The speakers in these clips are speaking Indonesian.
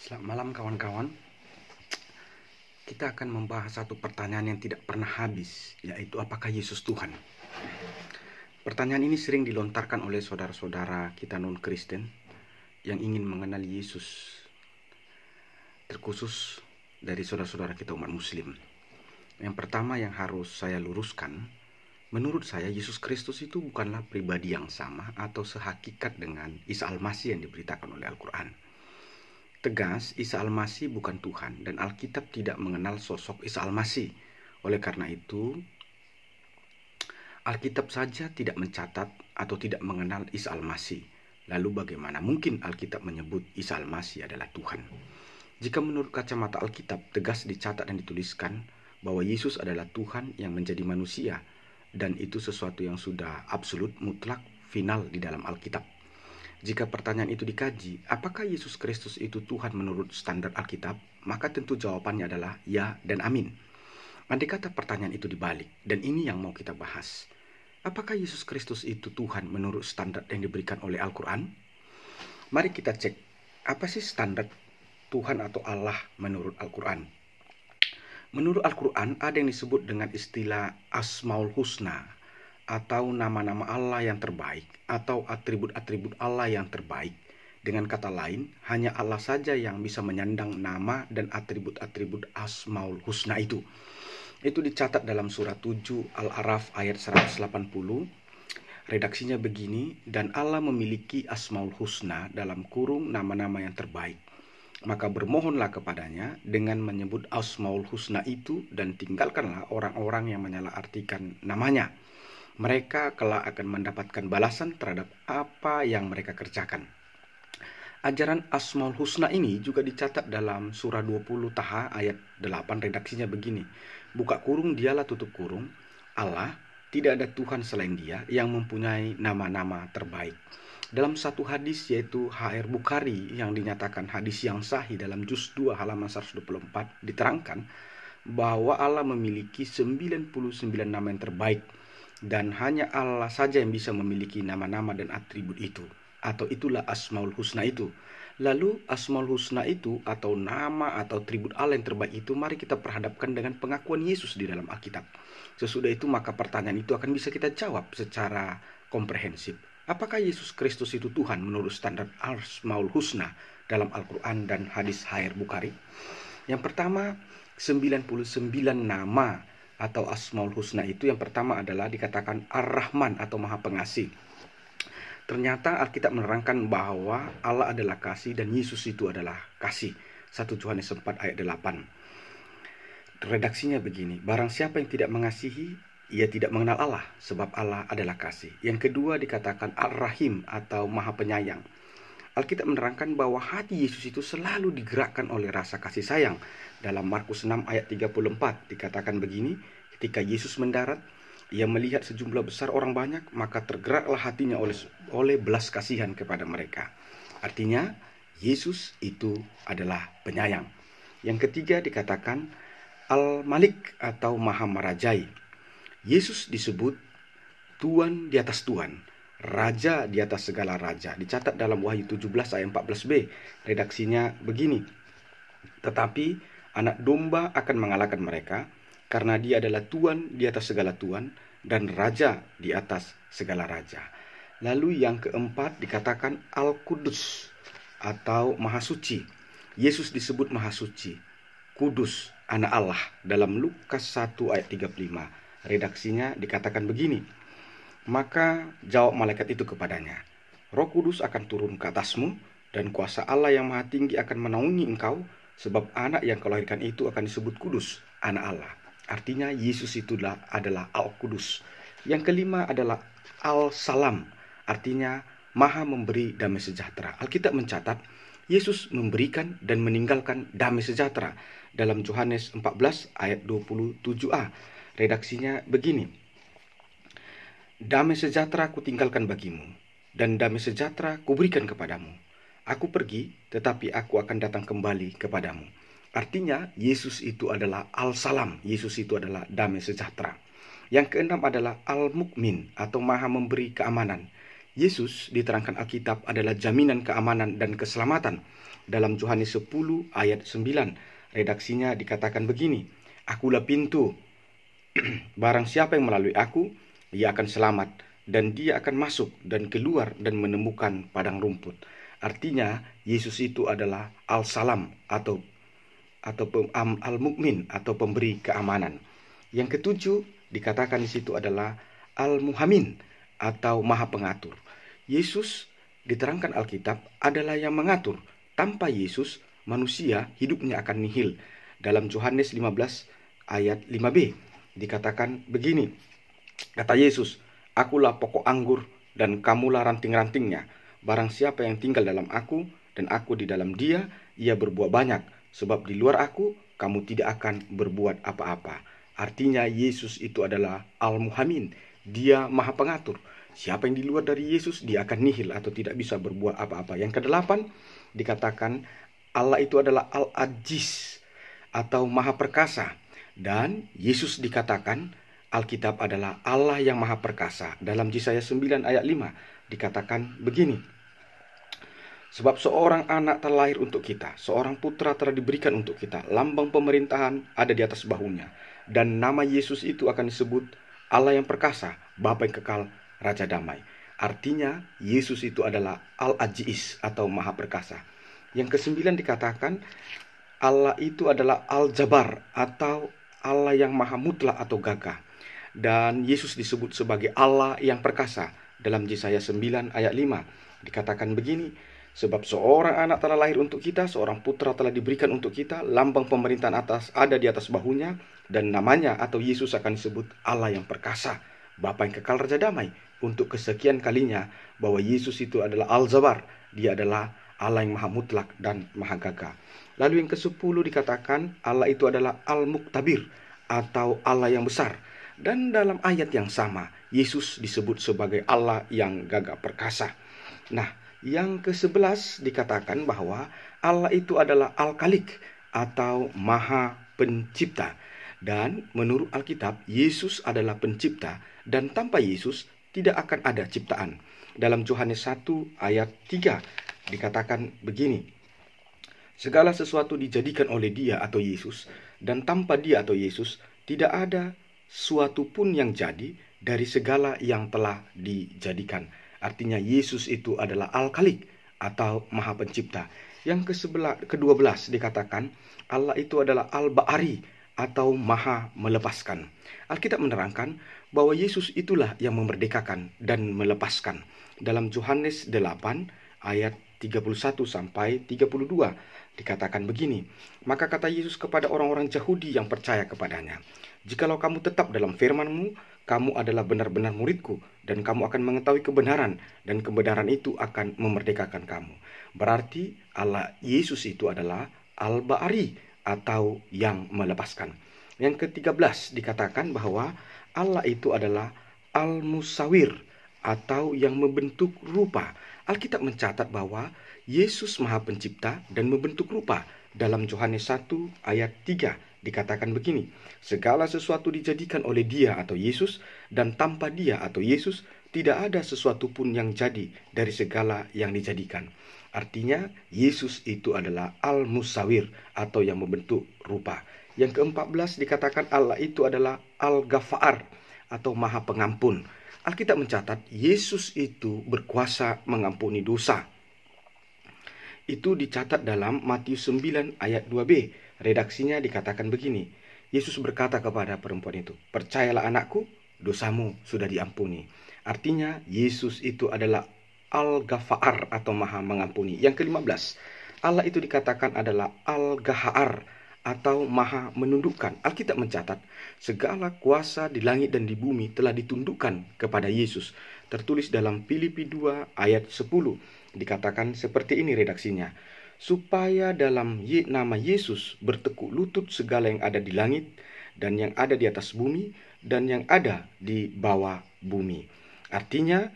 Selamat malam kawan-kawan. Kita akan membahas satu pertanyaan yang tidak pernah habis, yaitu apakah Yesus Tuhan? Pertanyaan ini sering dilontarkan oleh saudara-saudara kita non-Kristen yang ingin mengenal Yesus, terkhusus dari saudara-saudara kita umat Muslim. Yang pertama yang harus saya luruskan, menurut saya Yesus Kristus itu bukanlah pribadi yang sama atau sehakikat dengan Isa Al-Masih yang diberitakan oleh Al-Quran. Tegas, Isa Al-Masih bukan Tuhan dan Alkitab tidak mengenal sosok Isa Al-Masih. Oleh karena itu, Alkitab saja tidak mencatat atau tidak mengenal Isa Al-Masih. Lalu bagaimana mungkin Alkitab menyebut Isa Al-Masih adalah Tuhan? Jika menurut kacamata Alkitab tegas dicatat dan dituliskan bahwa Yesus adalah Tuhan yang menjadi manusia, dan itu sesuatu yang sudah absolut, mutlak, final di dalam Alkitab. Jika pertanyaan itu dikaji, apakah Yesus Kristus itu Tuhan menurut standar Alkitab? Maka tentu jawabannya adalah ya dan amin. Andai kata pertanyaan itu dibalik, dan ini yang mau kita bahas. Apakah Yesus Kristus itu Tuhan menurut standar yang diberikan oleh Al-Quran? Mari kita cek, apa sih standar Tuhan atau Allah menurut Al-Quran? Menurut Al-Quran ada yang disebut dengan istilah Asmaul Husna, atau nama-nama Allah yang terbaik, atau atribut-atribut Allah yang terbaik. Dengan kata lain, hanya Allah saja yang bisa menyandang nama dan atribut-atribut Asmaul Husna itu. Itu dicatat dalam surat 7 Al-A'raf ayat 180. Redaksinya begini, dan Allah memiliki Asmaul Husna dalam kurung nama-nama yang terbaik. Maka bermohonlah kepadanya dengan menyebut Asmaul Husna itu dan tinggalkanlah orang-orang yang menyalahartikan namanya. Mereka kelak akan mendapatkan balasan terhadap apa yang mereka kerjakan. Ajaran Asmaul Husna ini juga dicatat dalam surah 20 Taha ayat 8, redaksinya begini. Buka kurung, dialah tutup kurung. Allah, tidak ada Tuhan selain Dia yang mempunyai nama-nama terbaik. Dalam satu hadis yaitu HR Bukhari yang dinyatakan hadis yang sahih dalam juz 2 halaman 124 diterangkan bahwa Allah memiliki 99 nama yang terbaik. Dan hanya Allah saja yang bisa memiliki nama-nama dan atribut itu. Atau itulah Asmaul Husna itu. Lalu Asmaul Husna itu atau nama atau atribut Allah yang terbaik itu mari kita perhadapkan dengan pengakuan Yesus di dalam Alkitab. Sesudah itu maka pertanyaan itu akan bisa kita jawab secara komprehensif. Apakah Yesus Kristus itu Tuhan menurut standar Asmaul Husna dalam Al-Quran dan hadis HR Bukhari? Yang pertama, 99 nama atau Asmaul Husna itu yang pertama adalah dikatakan Ar-Rahman atau Maha Pengasih. Ternyata Alkitab menerangkan bahwa Allah adalah kasih dan Yesus itu adalah kasih. 1 Yohanes 4 ayat 8. Redaksinya begini, barang siapa yang tidak mengasihi, ia tidak mengenal Allah, sebab Allah adalah kasih. Yang kedua dikatakan Ar-Rahim atau Maha Penyayang. Alkitab menerangkan bahwa hati Yesus itu selalu digerakkan oleh rasa kasih sayang. Dalam Markus 6 ayat 34 dikatakan begini, ketika Yesus mendarat, ia melihat sejumlah besar orang banyak, maka tergeraklah hatinya oleh belas kasihan kepada mereka. Artinya, Yesus itu adalah penyayang. Yang ketiga dikatakan Al-Malik atau Maha Merajai. Yesus disebut Tuhan di atas Tuhan, Raja di atas segala raja. Dicatat dalam Wahyu 17 ayat 14b. Redaksinya begini. Tetapi anak domba akan mengalahkan mereka, karena dia adalah Tuhan di atas segala Tuhan dan Raja di atas segala raja. Lalu yang keempat dikatakan Al-Kudus atau Maha Suci. Yesus disebut Maha Suci, Kudus, anak Allah dalam Lukas 1 ayat 35. Redaksinya dikatakan begini. Maka jawab malaikat itu kepadanya, Roh Kudus akan turun ke atasmu dan kuasa Allah yang Maha Tinggi akan menaungi engkau, sebab anak yang kau lahirkan itu akan disebut kudus, anak Allah. Artinya Yesus itu adalah Al-Kudus. Yang kelima adalah Al-Salam, artinya Maha memberi damai sejahtera. Alkitab mencatat Yesus memberikan dan meninggalkan damai sejahtera dalam Yohanes 14 ayat 27a. Redaksinya begini. Damai sejahtera ku tinggalkan bagimu, dan damai sejahtera ku berikan kepadamu. Aku pergi, tetapi aku akan datang kembali kepadamu. Artinya, Yesus itu adalah Al-Salam. Yesus itu adalah damai sejahtera. Yang keenam adalah Al-Mukmin atau Maha memberi keamanan. Yesus diterangkan Alkitab adalah jaminan keamanan dan keselamatan. dalam Yohanes 10 ayat 9. Redaksinya dikatakan begini, "Akulah pintu. Barang siapa yang melalui aku, ia akan selamat, dan dia akan masuk dan keluar dan menemukan padang rumput." Artinya, Yesus itu adalah Al-Salam atau Al-Mukmin atau pemberi keamanan. Yang ketujuh dikatakan di situ adalah Al-Muhamin atau Maha Pengatur. Yesus diterangkan Alkitab adalah yang mengatur. Tanpa Yesus, manusia hidupnya akan nihil. Dalam Yohanes 15 ayat 5b dikatakan begini, kata Yesus, "Akulah pokok anggur dan kamulah ranting-rantingnya. Barang siapa yang tinggal dalam aku dan aku di dalam dia, ia berbuah banyak. Sebab di luar aku, kamu tidak akan berbuat apa-apa." Artinya Yesus itu adalah Al-Muhamin. Dia Maha Pengatur. Siapa yang di luar dari Yesus, dia akan nihil atau tidak bisa berbuat apa-apa. Yang kedelapan dikatakan Allah itu adalah Al-Aziz atau Maha Perkasa. Dan Yesus dikatakan Alkitab adalah Allah yang Maha Perkasa. Dalam Yesaya 9 ayat 5 dikatakan begini, "Sebab seorang anak telah lahir untuk kita, seorang putra telah diberikan untuk kita, lambang pemerintahan ada di atas bahunya, dan nama Yesus itu akan disebut Allah yang Perkasa, Bapa yang Kekal, Raja Damai." Artinya Yesus itu adalah Al-Aziz atau Maha Perkasa. Yang kesembilan dikatakan Allah itu adalah Al-Jabar atau Allah yang Maha Mutlak atau gagah. Dan Yesus disebut sebagai Allah yang perkasa. Dalam Yesaya 9 ayat 5 dikatakan begini, "Sebab seorang anak telah lahir untuk kita, seorang putra telah diberikan untuk kita, lambang pemerintahan ada di atas bahunya, dan namanya atau Yesus akan disebut Allah yang perkasa, Bapa yang Kekal, Raja Damai." Untuk kesekian kalinya bahwa Yesus itu adalah Al-Jabar, dia adalah Allah yang Maha Mutlak dan Maha Gagah. Lalu yang ke-10 dikatakan Allah itu adalah Al-Muktabir atau Allah yang besar. Dan dalam ayat yang sama, Yesus disebut sebagai Allah yang gagah perkasa. Nah, yang ke-11 dikatakan bahwa Allah itu adalah Al-Khalik atau Maha Pencipta. Dan menurut Alkitab, Yesus adalah pencipta, dan tanpa Yesus tidak akan ada ciptaan. Dalam Yohanes 1 ayat 3 dikatakan begini, "Segala sesuatu dijadikan oleh Dia atau Yesus, dan tanpa Dia atau Yesus tidak ada suatu pun yang jadi dari segala yang telah dijadikan." Artinya Yesus itu adalah Al-Khalik atau Maha Pencipta. Yang ke-12 dikatakan Allah itu adalah Al-Ba'ari atau Maha Melepaskan. Alkitab menerangkan bahwa Yesus itulah yang memerdekakan dan melepaskan. Dalam Yohanes 8 ayat 31 sampai 32 dikatakan begini, "Maka kata Yesus kepada orang-orang Yahudi yang percaya kepadanya, 'Jikalau kamu tetap dalam firman-Mu, kamu adalah benar-benar murid-Ku, dan kamu akan mengetahui kebenaran, dan kebenaran itu akan memerdekakan kamu.'" Berarti Allah Yesus itu adalah Al-Ba'ari atau yang melepaskan. Yang ke-13 dikatakan bahwa Allah itu adalah Al-Musawir atau yang membentuk rupa. Alkitab mencatat bahwa Yesus Maha Pencipta dan membentuk rupa. Dalam Yohanes 1 ayat 3 dikatakan begini, "Segala sesuatu dijadikan oleh Dia atau Yesus, dan tanpa Dia atau Yesus tidak ada sesuatu pun yang jadi dari segala yang dijadikan." Artinya Yesus itu adalah Al-Musawir atau yang membentuk rupa. Yang ke-14 dikatakan Allah itu adalah Al-Ghafar atau Maha Pengampun. Alkitab mencatat Yesus itu berkuasa mengampuni dosa. Itu dicatat dalam Matius 9 ayat 2b. Redaksinya dikatakan begini, Yesus berkata kepada perempuan itu, "Percayalah anakku, dosamu sudah diampuni." Artinya Yesus itu adalah Al-Ghafar atau Maha Mengampuni. Yang ke-15, Allah itu dikatakan adalah Al-Ghahar atau Maha Menundukkan. Alkitab mencatat segala kuasa di langit dan di bumi telah ditundukkan kepada Yesus. Tertulis dalam Filipi 2 ayat 10. Dikatakan seperti ini redaksinya, "Supaya dalam nama Yesus bertekuk lutut segala yang ada di langit dan yang ada di atas bumi dan yang ada di bawah bumi." Artinya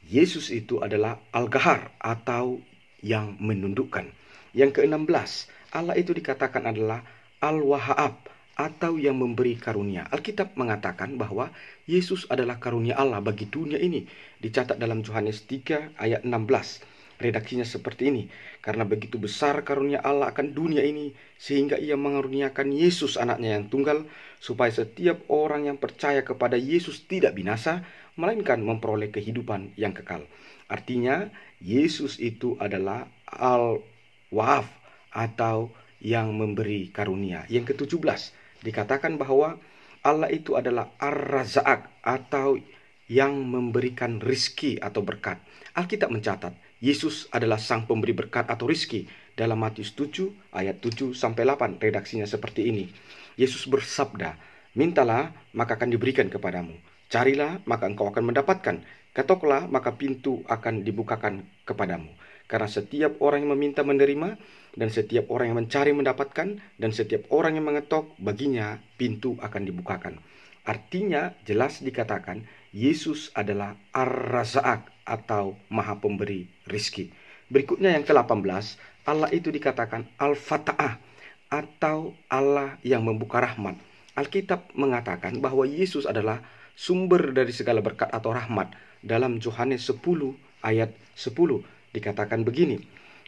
Yesus itu adalah Al-Ghahar atau yang menundukkan. Yang ke-16, Allah itu dikatakan adalah Al-Wahhab atau yang memberi karunia. Alkitab mengatakan bahwa Yesus adalah karunia Allah bagi dunia ini. Dicatat dalam Yohanes 3 ayat 16. Redaksinya seperti ini. Karena begitu besar karunia Allah akan dunia ini, sehingga ia mengaruniakan Yesus anaknya yang tunggal, supaya setiap orang yang percaya kepada Yesus tidak binasa, melainkan memperoleh kehidupan yang kekal. Artinya, Yesus itu adalah Al-Wahab atau yang memberi karunia. Yang ke-17 dikatakan bahwa Allah itu adalah Ar-Razzaq atau yang memberikan rizki atau berkat. Alkitab mencatat Yesus adalah sang pemberi berkat atau rizki. Dalam Matius 7 ayat 7-8 redaksinya seperti ini. Yesus bersabda, mintalah maka akan diberikan kepadamu. Carilah maka engkau akan mendapatkan. Ketoklah maka pintu akan dibukakan kepadamu. Karena setiap orang yang meminta menerima, dan setiap orang yang mencari mendapatkan, dan setiap orang yang mengetok baginya pintu akan dibukakan. Artinya jelas dikatakan Yesus adalah Ar-Razzaq atau Maha Pemberi rizki. Berikutnya yang ke-18, Allah itu dikatakan Al-Fata'ah atau Allah yang membuka rahmat. Alkitab mengatakan bahwa Yesus adalah sumber dari segala berkat atau rahmat. Dalam Yohanes 10 ayat 10 dikatakan begini,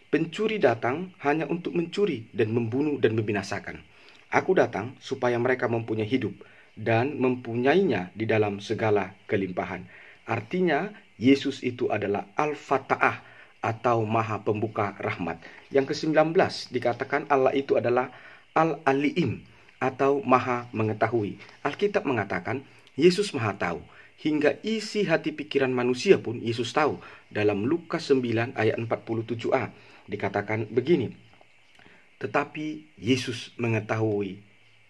pencuri datang hanya untuk mencuri dan membunuh dan membinasakan. Aku datang supaya mereka mempunyai hidup dan mempunyainya di dalam segala kelimpahan. Artinya Yesus itu adalah Al-Fata'ah atau Maha Pembuka Rahmat. Yang ke-19 dikatakan Allah itu adalah Al-Alim atau Maha Mengetahui. Alkitab mengatakan Yesus Maha Tahu. Hingga isi hati pikiran manusia pun Yesus tahu. Dalam Lukas 9 ayat 47a dikatakan begini, tetapi Yesus mengetahui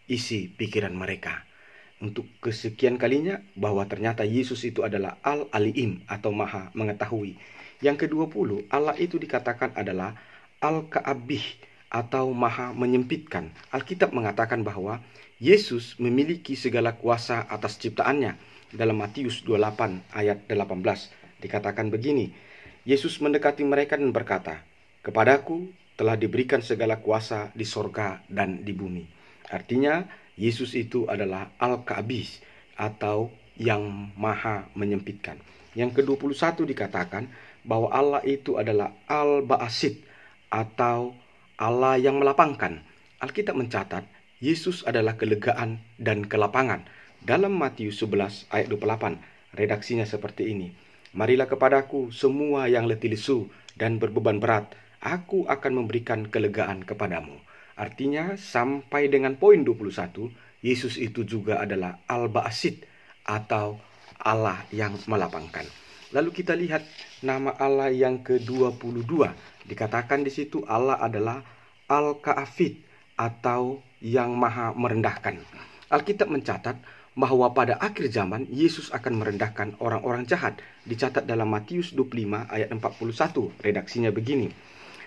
isi pikiran mereka. Untuk kesekian kalinya bahwa ternyata Yesus itu adalah Al-Alim atau Maha Mengetahui. Yang ke-20, Allah itu dikatakan adalah Al-Ka'abih atau Maha Menyempitkan. Alkitab mengatakan bahwa Yesus memiliki segala kuasa atas ciptaannya. Dalam Matius 28 ayat 18 dikatakan begini, Yesus mendekati mereka dan berkata, kepadaku telah diberikan segala kuasa di sorga dan di bumi. Artinya Yesus itu adalah Al-Ka'abih atau yang Maha Menyempitkan. Yang ke-21 dikatakan bahwa Allah itu adalah Al-Ba'asid atau Allah yang melapangkan. Alkitab mencatat Yesus adalah kelegaan dan kelapangan. Dalam Matius 11 ayat 28 redaksinya seperti ini, marilah kepadaku semua yang letih lesu dan berbeban berat, aku akan memberikan kelegaan kepadamu. Artinya sampai dengan poin 21, Yesus itu juga adalah Al-Ba'asid atau Allah yang melapangkan. Lalu kita lihat nama Allah yang ke-22. Dikatakan di situ Allah adalah Al-Ka'afid atau yang Maha Merendahkan. Alkitab mencatat bahwa pada akhir zaman Yesus akan merendahkan orang-orang jahat. Dicatat dalam Matius 25 ayat 41. Redaksinya begini.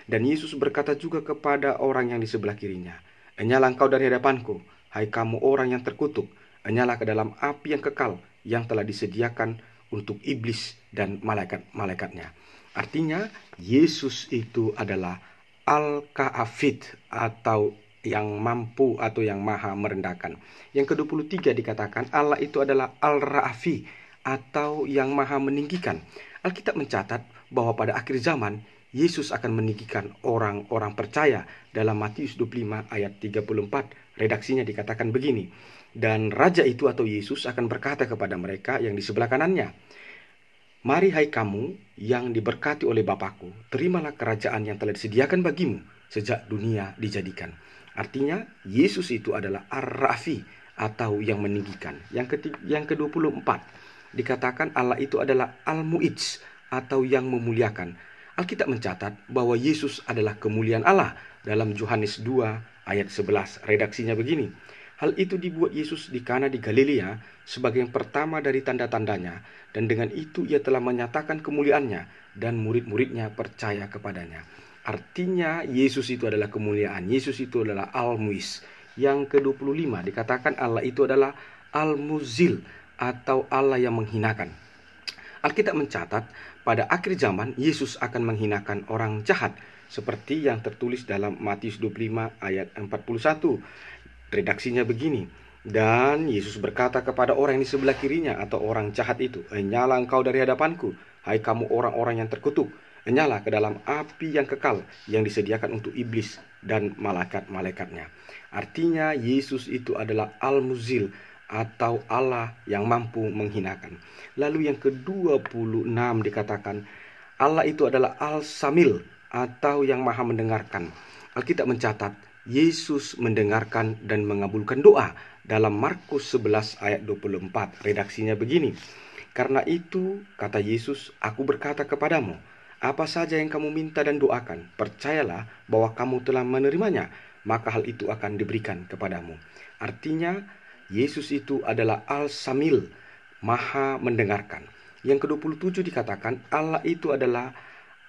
Dan Yesus berkata juga kepada orang yang di sebelah kirinya, enyalah engkau dari hadapanku, hai kamu orang yang terkutuk, enyalah ke dalam api yang kekal yang telah disediakan untuk iblis dan malaikat-malaikatnya. Artinya Yesus itu adalah Al-Ka'afid atau yang mampu atau yang maha merendahkan. Yang ke-23 dikatakan Allah itu adalah Al-Ra'afi atau yang maha meninggikan. Alkitab mencatat bahwa pada akhir zaman Yesus akan meninggikan orang-orang percaya. Dalam Matius 25 ayat 34 redaksinya dikatakan begini, dan Raja itu atau Yesus akan berkata kepada mereka yang di sebelah kanannya, mari hai kamu yang diberkati oleh Bapakku, terimalah kerajaan yang telah disediakan bagimu sejak dunia dijadikan. Artinya Yesus itu adalah Ar-Rafi atau yang meninggikan. Yang ke-24 dikatakan Allah itu adalah Al-Mu'idz atau yang memuliakan. Alkitab mencatat bahwa Yesus adalah kemuliaan Allah. Dalam Yohanes 2 ayat 11 redaksinya begini, hal itu dibuat Yesus di Kana di Galilea sebagai yang pertama dari tanda-tandanya, dan dengan itu ia telah menyatakan kemuliaannya dan murid-muridnya percaya kepadanya. Artinya Yesus itu adalah kemuliaan. Yesus itu adalah Al-Mu'izz. Yang ke-25 dikatakan Allah itu adalah Al-Muzil atau Allah yang menghinakan. Alkitab mencatat pada akhir zaman Yesus akan menghinakan orang jahat seperti yang tertulis dalam Matius 25 ayat 41. Redaksinya begini, dan Yesus berkata kepada orang yang di sebelah kirinya atau orang jahat itu, enyalah engkau dari hadapanku, hai kamu orang-orang yang terkutuk, menyala ke dalam api yang kekal yang disediakan untuk iblis dan malaikat-malaikatnya. Artinya Yesus itu adalah Al-Muzil atau Allah yang mampu menghinakan. Lalu yang ke-26 dikatakan Allah itu adalah Al-Samil atau yang maha mendengarkan. Alkitab mencatat Yesus mendengarkan dan mengabulkan doa dalam Markus 11 ayat 24. Redaksinya begini. Karena itu, kata Yesus, aku berkata kepadamu, apa saja yang kamu minta dan doakan, percayalah bahwa kamu telah menerimanya, maka hal itu akan diberikan kepadamu. Artinya, Yesus itu adalah Al-Samil, maha mendengarkan. Yang ke-27 dikatakan Allah itu adalah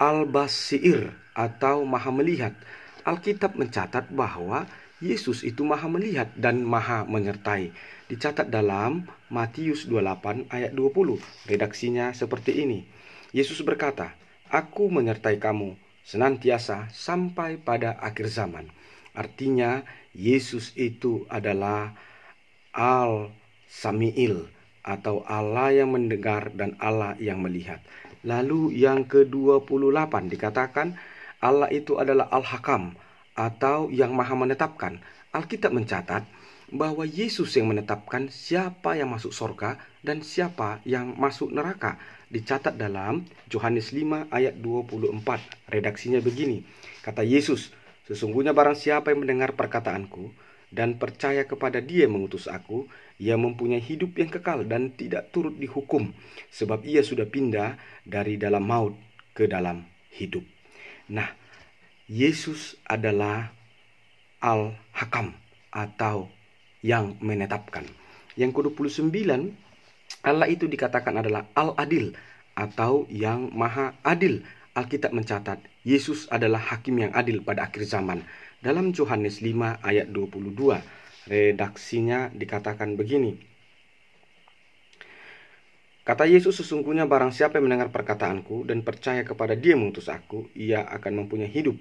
Al-Basir atau maha melihat. Alkitab mencatat bahwa Yesus itu maha melihat dan maha menyertai. Dicatat dalam Matius 28 ayat 20. Redaksinya seperti ini. Yesus berkata, aku menyertai kamu senantiasa sampai pada akhir zaman. Artinya Yesus itu adalah Al-Sami'il atau Allah yang mendengar dan Allah yang melihat. Lalu yang ke-28 dikatakan Allah itu adalah Al-Hakam atau yang maha menetapkan. Alkitab mencatat bahwa Yesus yang menetapkan siapa yang masuk surga dan siapa yang masuk neraka. Dicatat dalam Yohanes 5 ayat 24. Redaksinya begini. Kata Yesus, sesungguhnya barang siapa yang mendengar perkataanku dan percaya kepada Dia yang mengutus aku, ia mempunyai hidup yang kekal dan tidak turut dihukum, sebab ia sudah pindah dari dalam maut ke dalam hidup. Nah, Yesus adalah Al-Hakam atau yang menetapkan. Yang ke-29, Allah itu dikatakan adalah Al-Adil atau yang maha adil. Alkitab mencatat Yesus adalah hakim yang adil pada akhir zaman. Dalam Yohanes 5 ayat 22, redaksinya dikatakan begini. Kata Yesus, sesungguhnya barang siapa yang mendengar perkataanku dan percaya kepada Dia yang mengutus aku, ia akan mempunyai hidup,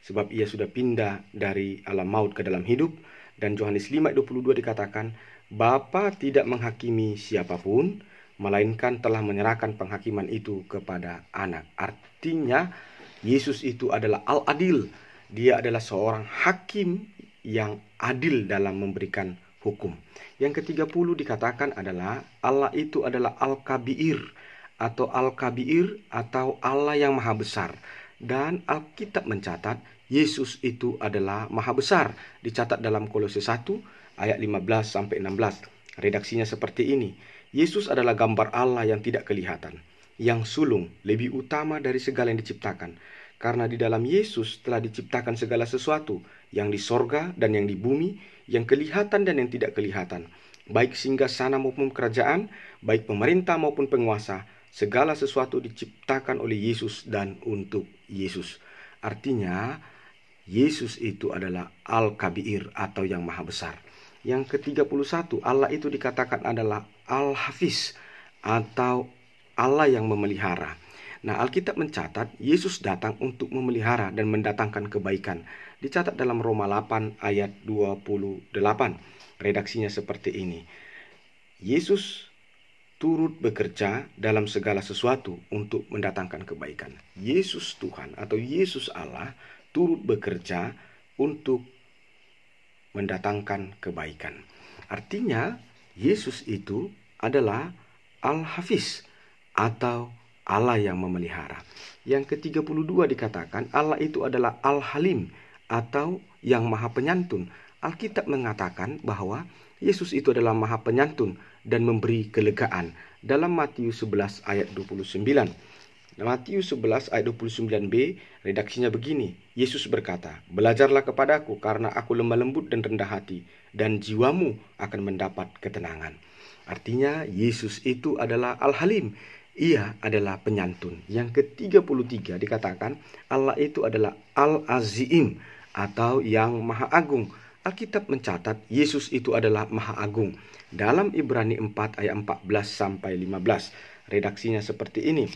sebab ia sudah pindah dari alam maut ke dalam hidup. Dan Yohanes 5 ayat 22 dikatakan, Bapa tidak menghakimi siapapun, melainkan telah menyerahkan penghakiman itu kepada anak. Artinya Yesus itu adalah Al-Adil. Dia adalah seorang hakim yang adil dalam memberikan hukum. Yang ke-30 dikatakan adalah Allah itu adalah Al-Kabir atau Al-Kabir atau Allah yang maha besar. Dan Alkitab mencatat Yesus itu adalah maha besar. Dicatat dalam Kolose 1 ayat 15 sampai 16. Redaksinya seperti ini. Yesus adalah gambar Allah yang tidak kelihatan, yang sulung, lebih utama dari segala yang diciptakan. Karena di dalam Yesus telah diciptakan segala sesuatu, yang di sorga dan yang di bumi, yang kelihatan dan yang tidak kelihatan, baik singgasana maupun kerajaan, baik pemerintah maupun penguasa, segala sesuatu diciptakan oleh Yesus dan untuk Yesus. Artinya, Yesus itu adalah Al-Kabir atau yang maha besar. Yang ke-31, Allah itu dikatakan adalah Al-Hafiz atau Allah yang memelihara. Nah, Alkitab mencatat Yesus datang untuk memelihara dan mendatangkan kebaikan. Dicatat dalam Roma 8 ayat 28. Redaksinya seperti ini. Yesus turut bekerja dalam segala sesuatu untuk mendatangkan kebaikan. Yesus Tuhan atau Yesus Allah turut bekerja untuk mendatangkan kebaikan. Artinya Yesus itu adalah Al-Hafiz atau Allah yang memelihara. Yang ke-32 dikatakan Allah itu adalah Al-Halim atau yang maha penyantun. Alkitab mengatakan bahwa Yesus itu adalah maha penyantun dan memberi kelegaan. Dalam Matius 11 ayat 29. Matius 11 ayat 29b, redaksinya begini. Yesus berkata, belajarlah kepadaku karena aku lemah lembut dan rendah hati, dan jiwamu akan mendapat ketenangan. Artinya Yesus itu adalah Al-Halim. Ia adalah penyantun. Yang ke-33 dikatakan Allah itu adalah Al-Azim atau yang maha agung. Alkitab mencatat Yesus itu adalah maha agung. Dalam Ibrani 4 ayat 14 sampai 15. Redaksinya seperti ini.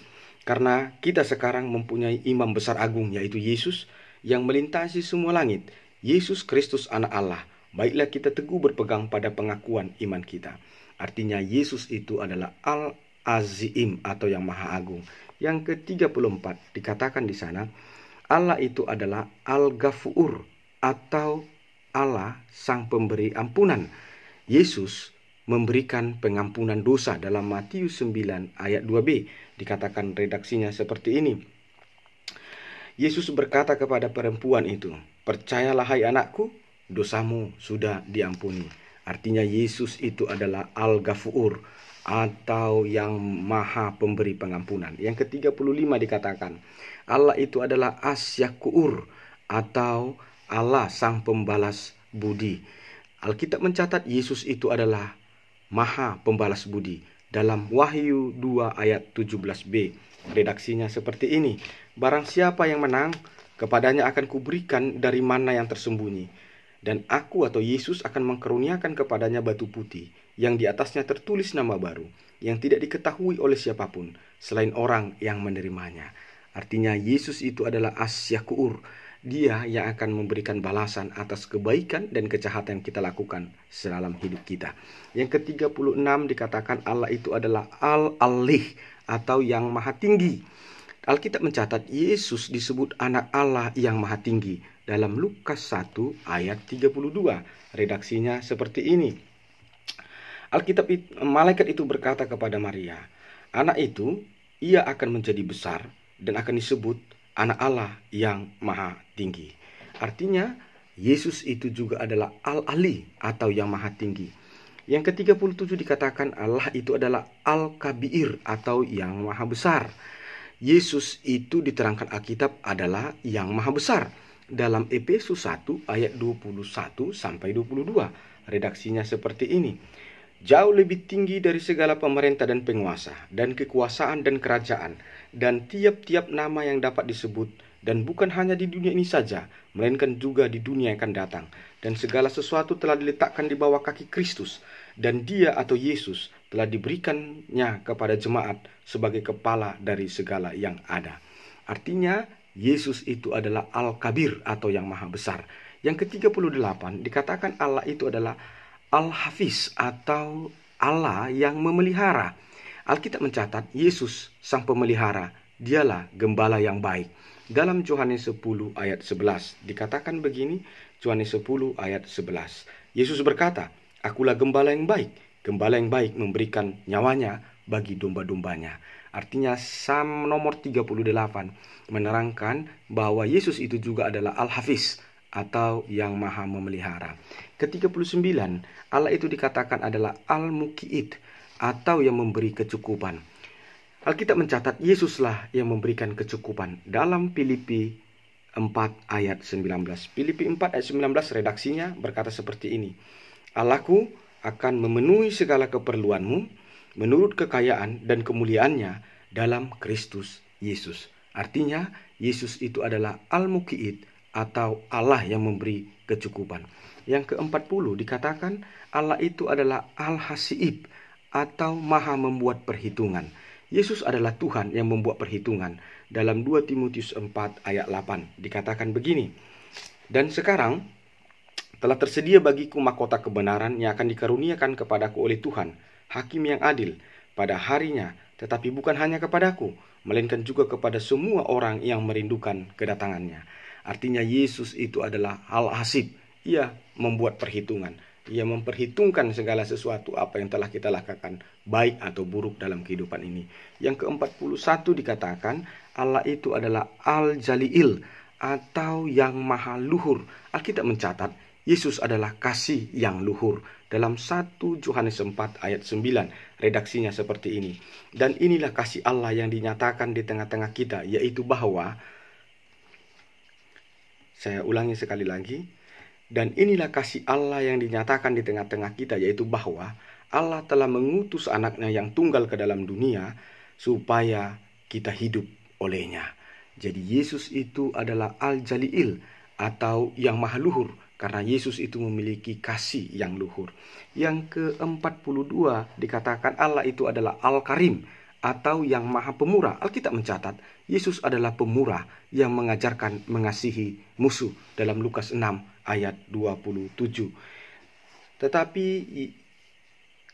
Karena kita sekarang mempunyai imam besar agung, yaitu Yesus yang melintasi semua langit. Yesus Kristus anak Allah. Baiklah kita teguh berpegang pada pengakuan iman kita. Artinya Yesus itu adalah Al-Azim atau yang maha agung. Yang ke-34 dikatakan di sana, Allah itu adalah Al-Ghafur atau Allah sang pemberi ampunan. Yesus memberikan pengampunan dosa dalam Matius 9 ayat 2b. Dikatakan redaksinya seperti ini. Yesus berkata kepada perempuan itu, "Percayalah hai anakku, dosamu sudah diampuni." Artinya Yesus itu adalah Al-Ghafur atau yang maha pemberi pengampunan. Yang ke-35 dikatakan, Allah itu adalah Asyakur atau Allah sang pembalas budi. Alkitab mencatat Yesus itu adalah maha pembalas budi. Dalam Wahyu 2 ayat 17b, redaksinya seperti ini. Barang siapa yang menang, kepadanya akan kuberikan dari mana yang tersembunyi. Dan aku atau Yesus akan mengkaruniakan kepadanya batu putih, yang di atasnya tertulis nama baru, yang tidak diketahui oleh siapapun, selain orang yang menerimanya. Artinya Yesus itu adalah Asyakur. Dia yang akan memberikan balasan atas kebaikan dan kejahatan yang kita lakukan dalam hidup kita. Yang ke-36 dikatakan Allah itu adalah Al-Alih atau yang maha tinggi. Alkitab mencatat Yesus disebut anak Allah yang maha tinggi dalam Lukas 1 ayat 32. Redaksinya seperti ini. Malaikat itu berkata kepada Maria, anak itu ia akan menjadi besar dan akan disebut anak Allah yang maha tinggi. Artinya Yesus itu juga adalah Al-Ali atau yang maha tinggi. Yang ke-37 dikatakan Allah itu adalah Al-Kabir atau yang maha besar. Yesus itu diterangkan Alkitab adalah yang maha besar dalam Efesus 1 ayat 21 sampai 22. Redaksinya seperti ini. Jauh lebih tinggi dari segala pemerintah dan penguasa, dan kekuasaan dan kerajaan, dan tiap-tiap nama yang dapat disebut, dan bukan hanya di dunia ini saja, melainkan juga di dunia yang akan datang. Dan segala sesuatu telah diletakkan di bawah kaki Kristus, dan Dia atau Yesus telah diberikannya kepada jemaat sebagai kepala dari segala yang ada. Artinya, Yesus itu adalah Al-Kabir atau yang maha besar. Yang ke-38 dikatakan Allah itu adalah Al-Hafiz atau Allah yang memelihara. Alkitab mencatat Yesus sang pemelihara, dialah gembala yang baik. Dalam Yohanes 10 ayat 11 dikatakan begini, Yohanes 10 ayat 11. Yesus berkata, "Akulah gembala yang baik memberikan nyawanya bagi domba-dombanya." Artinya Psalm nomor 38 menerangkan bahwa Yesus itu juga adalah Al-Hafiz atau yang maha memelihara. Ke-39, Allah itu dikatakan adalah Al-Muki'id atau yang memberi kecukupan. Alkitab mencatat Yesuslah yang memberikan kecukupan dalam Filipi 4 ayat 19. Filipi 4 ayat 19 redaksinya berkata seperti ini. Allahku akan memenuhi segala keperluanmu menurut kekayaan dan kemuliaannya dalam Kristus Yesus. Artinya Yesus itu adalah Al-Muki'id atau Allah yang memberi kecukupan. Yang ke-40 dikatakan Allah itu adalah Al-Hasiib atau maha membuat perhitungan. Yesus adalah Tuhan yang membuat perhitungan. Dalam 2 Timotius 4 ayat 8 dikatakan begini. Dan sekarang telah tersedia bagiku mahkota kebenaran yang akan dikaruniakan kepadaku oleh Tuhan, Hakim yang adil, pada harinya, tetapi bukan hanya kepadaku, melainkan juga kepada semua orang yang merindukan kedatangannya. Artinya Yesus itu adalah Al-Hasib. Ia membuat perhitungan. Ia memperhitungkan segala sesuatu apa yang telah kita lakukan, baik atau buruk dalam kehidupan ini. Yang ke-41 dikatakan Allah itu adalah Al-Jalil atau yang maha luhur. Alkitab mencatat Yesus adalah kasih yang luhur. Dalam 1 Yohanes 4 ayat 9 redaksinya seperti ini. Dan inilah kasih Allah yang dinyatakan di tengah-tengah kita, yaitu bahwa, saya ulangi sekali lagi. Dan inilah kasih Allah yang dinyatakan di tengah-tengah kita, yaitu bahwa Allah telah mengutus anaknya yang tunggal ke dalam dunia supaya kita hidup olehnya. Jadi Yesus itu adalah Al-Jalil atau yang maha luhur, karena Yesus itu memiliki kasih yang luhur. Yang ke-42 dikatakan Allah itu adalah Al-Karim atau yang maha pemurah. Alkitab mencatat Yesus adalah pemurah yang mengajarkan mengasihi musuh dalam Lukas 6 ayat 27. Tetapi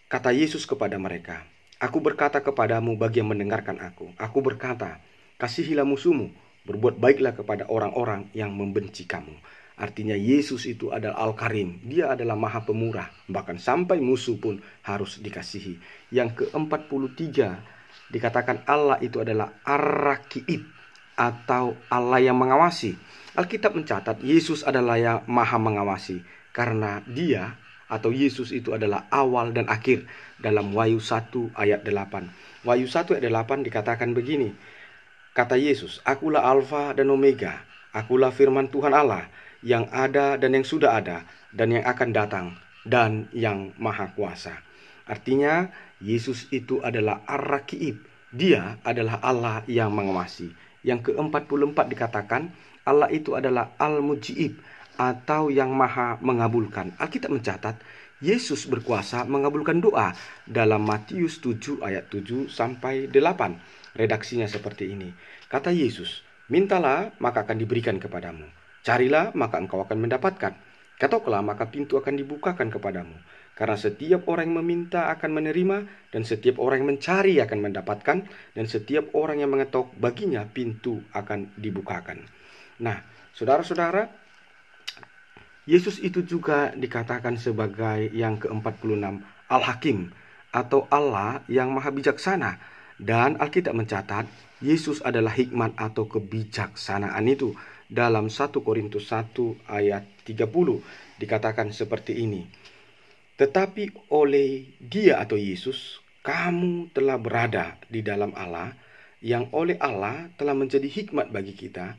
kata Yesus kepada mereka, Aku berkata kepadamu bagi yang mendengarkan aku. Aku berkata, kasihilah musuhmu, berbuat baiklah kepada orang-orang yang membenci kamu. Artinya Yesus itu adalah Al-Karim. Dia adalah Maha Pemurah. Bahkan sampai musuh pun harus dikasihi. Yang ke-43 dikatakan Allah itu adalah Ar-Rakiib, atau Allah yang mengawasi. Alkitab mencatat Yesus adalah yang Maha mengawasi, karena dia atau Yesus itu adalah awal dan akhir. Dalam Wahyu 1 ayat 8. Wahyu 1 ayat 8 dikatakan begini. Kata Yesus, akulah Alfa dan Omega, akulah firman Tuhan Allah, yang ada dan yang sudah ada, dan yang akan datang, dan yang maha kuasa. Artinya, Yesus itu adalah Ar-Rakiib. Dia adalah Allah yang mengawasi. Yang ke-44 dikatakan, Allah itu adalah Al-Mujiib, atau yang maha mengabulkan. Alkitab mencatat, Yesus berkuasa mengabulkan doa dalam Matius 7 ayat 7 sampai 8. Redaksinya seperti ini. Kata Yesus, mintalah maka akan diberikan kepadamu. Carilah maka engkau akan mendapatkan. Ketoklah maka pintu akan dibukakan kepadamu. Karena setiap orang yang meminta akan menerima, dan setiap orang yang mencari akan mendapatkan, dan setiap orang yang mengetok baginya pintu akan dibukakan. Nah, saudara-saudara, Yesus itu juga dikatakan sebagai yang ke-46 Al-Hakim, atau Allah yang maha bijaksana. Dan Alkitab mencatat Yesus adalah hikmat atau kebijaksanaan itu. Dalam 1 Korintus 1 ayat 30 dikatakan seperti ini. Tetapi oleh dia atau Yesus, kamu telah berada di dalam Allah, yang oleh Allah telah menjadi hikmat bagi kita.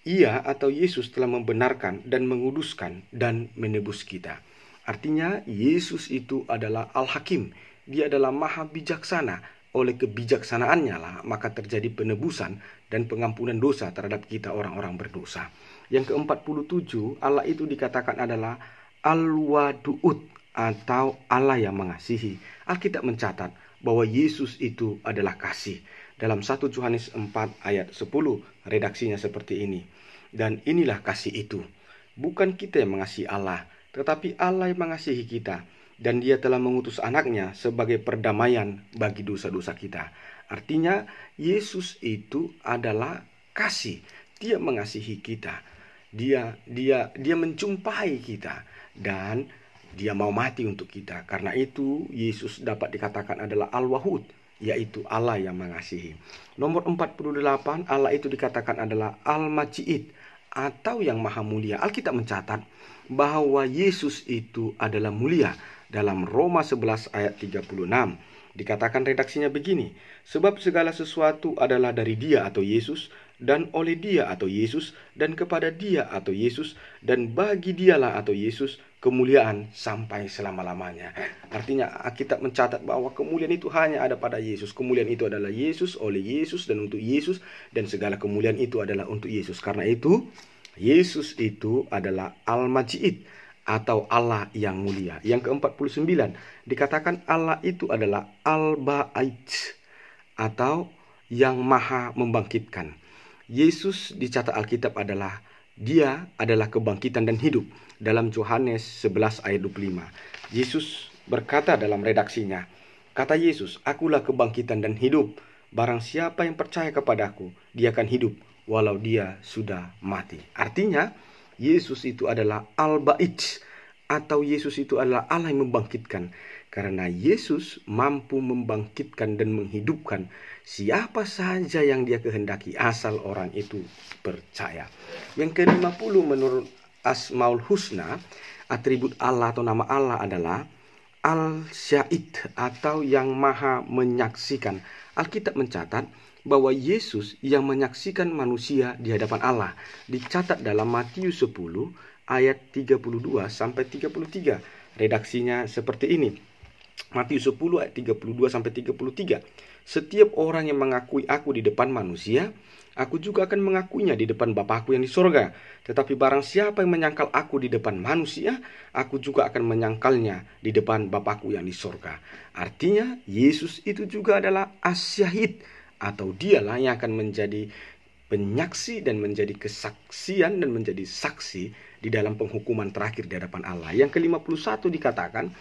Ia atau Yesus telah membenarkan dan menguduskan dan menebus kita. Artinya Yesus itu adalah Al-Hakim. Dia adalah maha bijaksana. Oleh kebijaksanaannya lah maka terjadi penebusan dan pengampunan dosa terhadap kita orang-orang berdosa. Yang ke-47, Allah itu dikatakan adalah Al-Wadu'ud, atau Allah yang mengasihi. Alkitab mencatat bahwa Yesus itu adalah kasih. Dalam 1 Yohanes 4 ayat 10 redaksinya seperti ini. Dan inilah kasih itu, bukan kita yang mengasihi Allah, tetapi Allah yang mengasihi kita, dan dia telah mengutus anaknya sebagai perdamaian bagi dosa-dosa kita. Artinya Yesus itu adalah kasih. Dia mengasihi kita. Dia menjumpai kita, dan dia mau mati untuk kita. Karena itu Yesus dapat dikatakan adalah Al-Wahud, yaitu Allah yang mengasihi. Nomor 48, Allah itu dikatakan adalah Al-Majiid, atau yang maha mulia. Alkitab mencatat bahwa Yesus itu adalah mulia. Dalam Roma 11 ayat 36 dikatakan redaksinya begini. Sebab segala sesuatu adalah dari dia atau Yesus, dan oleh dia atau Yesus, dan kepada dia atau Yesus, dan bagi dialah atau Yesus kemuliaan sampai selama-lamanya. Artinya Alkitab mencatat bahwa kemuliaan itu hanya ada pada Yesus. Kemuliaan itu adalah Yesus, oleh Yesus, dan untuk Yesus, dan segala kemuliaan itu adalah untuk Yesus. Karena itu Yesus itu adalah Al-Majiid, atau Allah yang mulia. Yang ke-49 dikatakan Allah itu adalah Al-Ba'id, atau yang maha membangkitkan. Yesus dicatat Alkitab adalah dia adalah kebangkitan dan hidup. Dalam Yohanes 11 ayat 25 Yesus berkata dalam redaksinya, kata Yesus, akulah kebangkitan dan hidup. Barang siapa yang percaya kepadaku, dia akan hidup walau dia sudah mati. Artinya Yesus itu adalah Al-Ba'id, atau Yesus itu adalah Allah yang membangkitkan. Karena Yesus mampu membangkitkan dan menghidupkan siapa saja yang dia kehendaki, asal orang itu percaya. Yang ke-50 menurut Asmaul Husna, atribut Allah atau nama Allah adalah Al-Syahid, atau yang maha menyaksikan. Alkitab mencatat bahwa Yesus yang menyaksikan manusia di hadapan Allah. Dicatat dalam Matius 10 ayat 32 sampai 33. Redaksinya seperti ini. Matius 10 ayat 32 sampai 33. Setiap orang yang mengakui aku di depan manusia, aku juga akan mengakuinya di depan Bapakku yang di sorga. Tetapi barang siapa yang menyangkal aku di depan manusia, aku juga akan menyangkalnya di depan Bapakku yang di sorga. Artinya Yesus itu juga adalah As-Syahid, atau dialah yang akan menjadi penyaksi dan menjadi kesaksian dan menjadi saksi di dalam penghukuman terakhir di hadapan Allah. Yang ke-51 dikatakan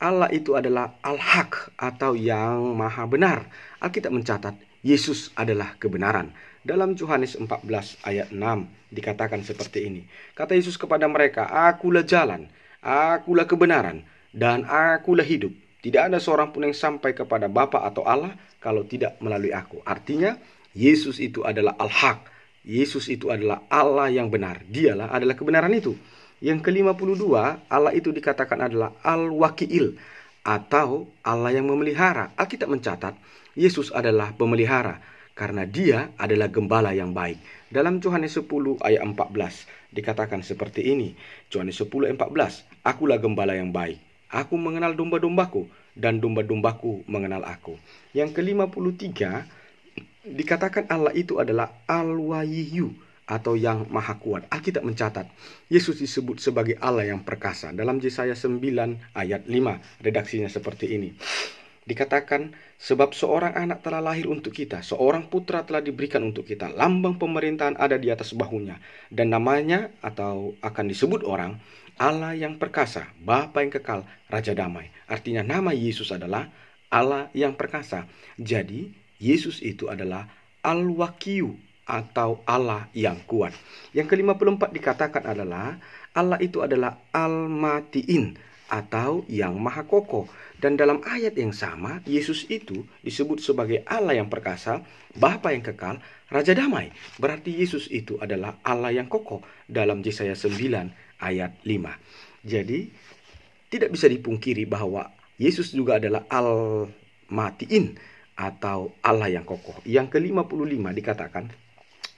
Allah itu adalah Al-Haq atau yang maha benar. Alkitab mencatat Yesus adalah kebenaran. Dalam Yohanes 14 ayat 6 dikatakan seperti ini. Kata Yesus kepada mereka, "Akulah jalan, akulah kebenaran, dan akulah hidup. Tidak ada seorang pun yang sampai kepada Bapa atau Allah kalau tidak melalui aku." Artinya Yesus itu adalah Al-Haq. Yesus itu adalah Allah yang benar. Dialah adalah kebenaran itu. Yang ke-52, Allah itu dikatakan adalah Al-Wakiil atau Allah yang memelihara. Alkitab mencatat Yesus adalah pemelihara karena dia adalah gembala yang baik. Dalam Yohanes 10 ayat 14 dikatakan seperti ini. Yohanes 10 ayat 14, "Akulah gembala yang baik. Aku mengenal domba-dombaku dan domba-dombaku mengenal aku." Yang ke-53 dikatakan Allah itu adalah Al-Wahyu atau yang maha kuat. Alkitab mencatat Yesus disebut sebagai Allah yang perkasa. Dalam Yesaya 9 ayat 5 redaksinya seperti ini. Dikatakan, "Sebab seorang anak telah lahir untuk kita, seorang putra telah diberikan untuk kita, lambang pemerintahan ada di atas bahunya, dan namanya atau akan disebut orang Allah yang perkasa, Bapa yang kekal, Raja damai." Artinya nama Yesus adalah Allah yang perkasa. Jadi Yesus itu adalah Al-Wakiyu atau Allah yang kuat. Yang ke-54 dikatakan adalah Allah itu adalah Al-Matiin atau yang maha kokoh. Dan dalam ayat yang sama, Yesus itu disebut sebagai Allah yang perkasa, Bapa yang kekal, Raja damai. Berarti Yesus itu adalah Allah yang kokoh dalam Yesaya 9 ayat 5. Jadi tidak bisa dipungkiri bahwa Yesus juga adalah Al-Matiin atau Allah yang kokoh. Yang ke-55 dikatakan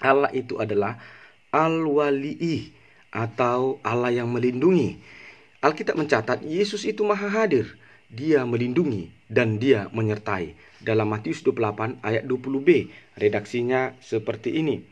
Allah itu adalah Al-Wali'i atau Allah yang melindungi. Alkitab mencatat Yesus itu maha hadir. Dia melindungi dan dia menyertai. Dalam Matius 28 ayat 20b, redaksinya seperti ini.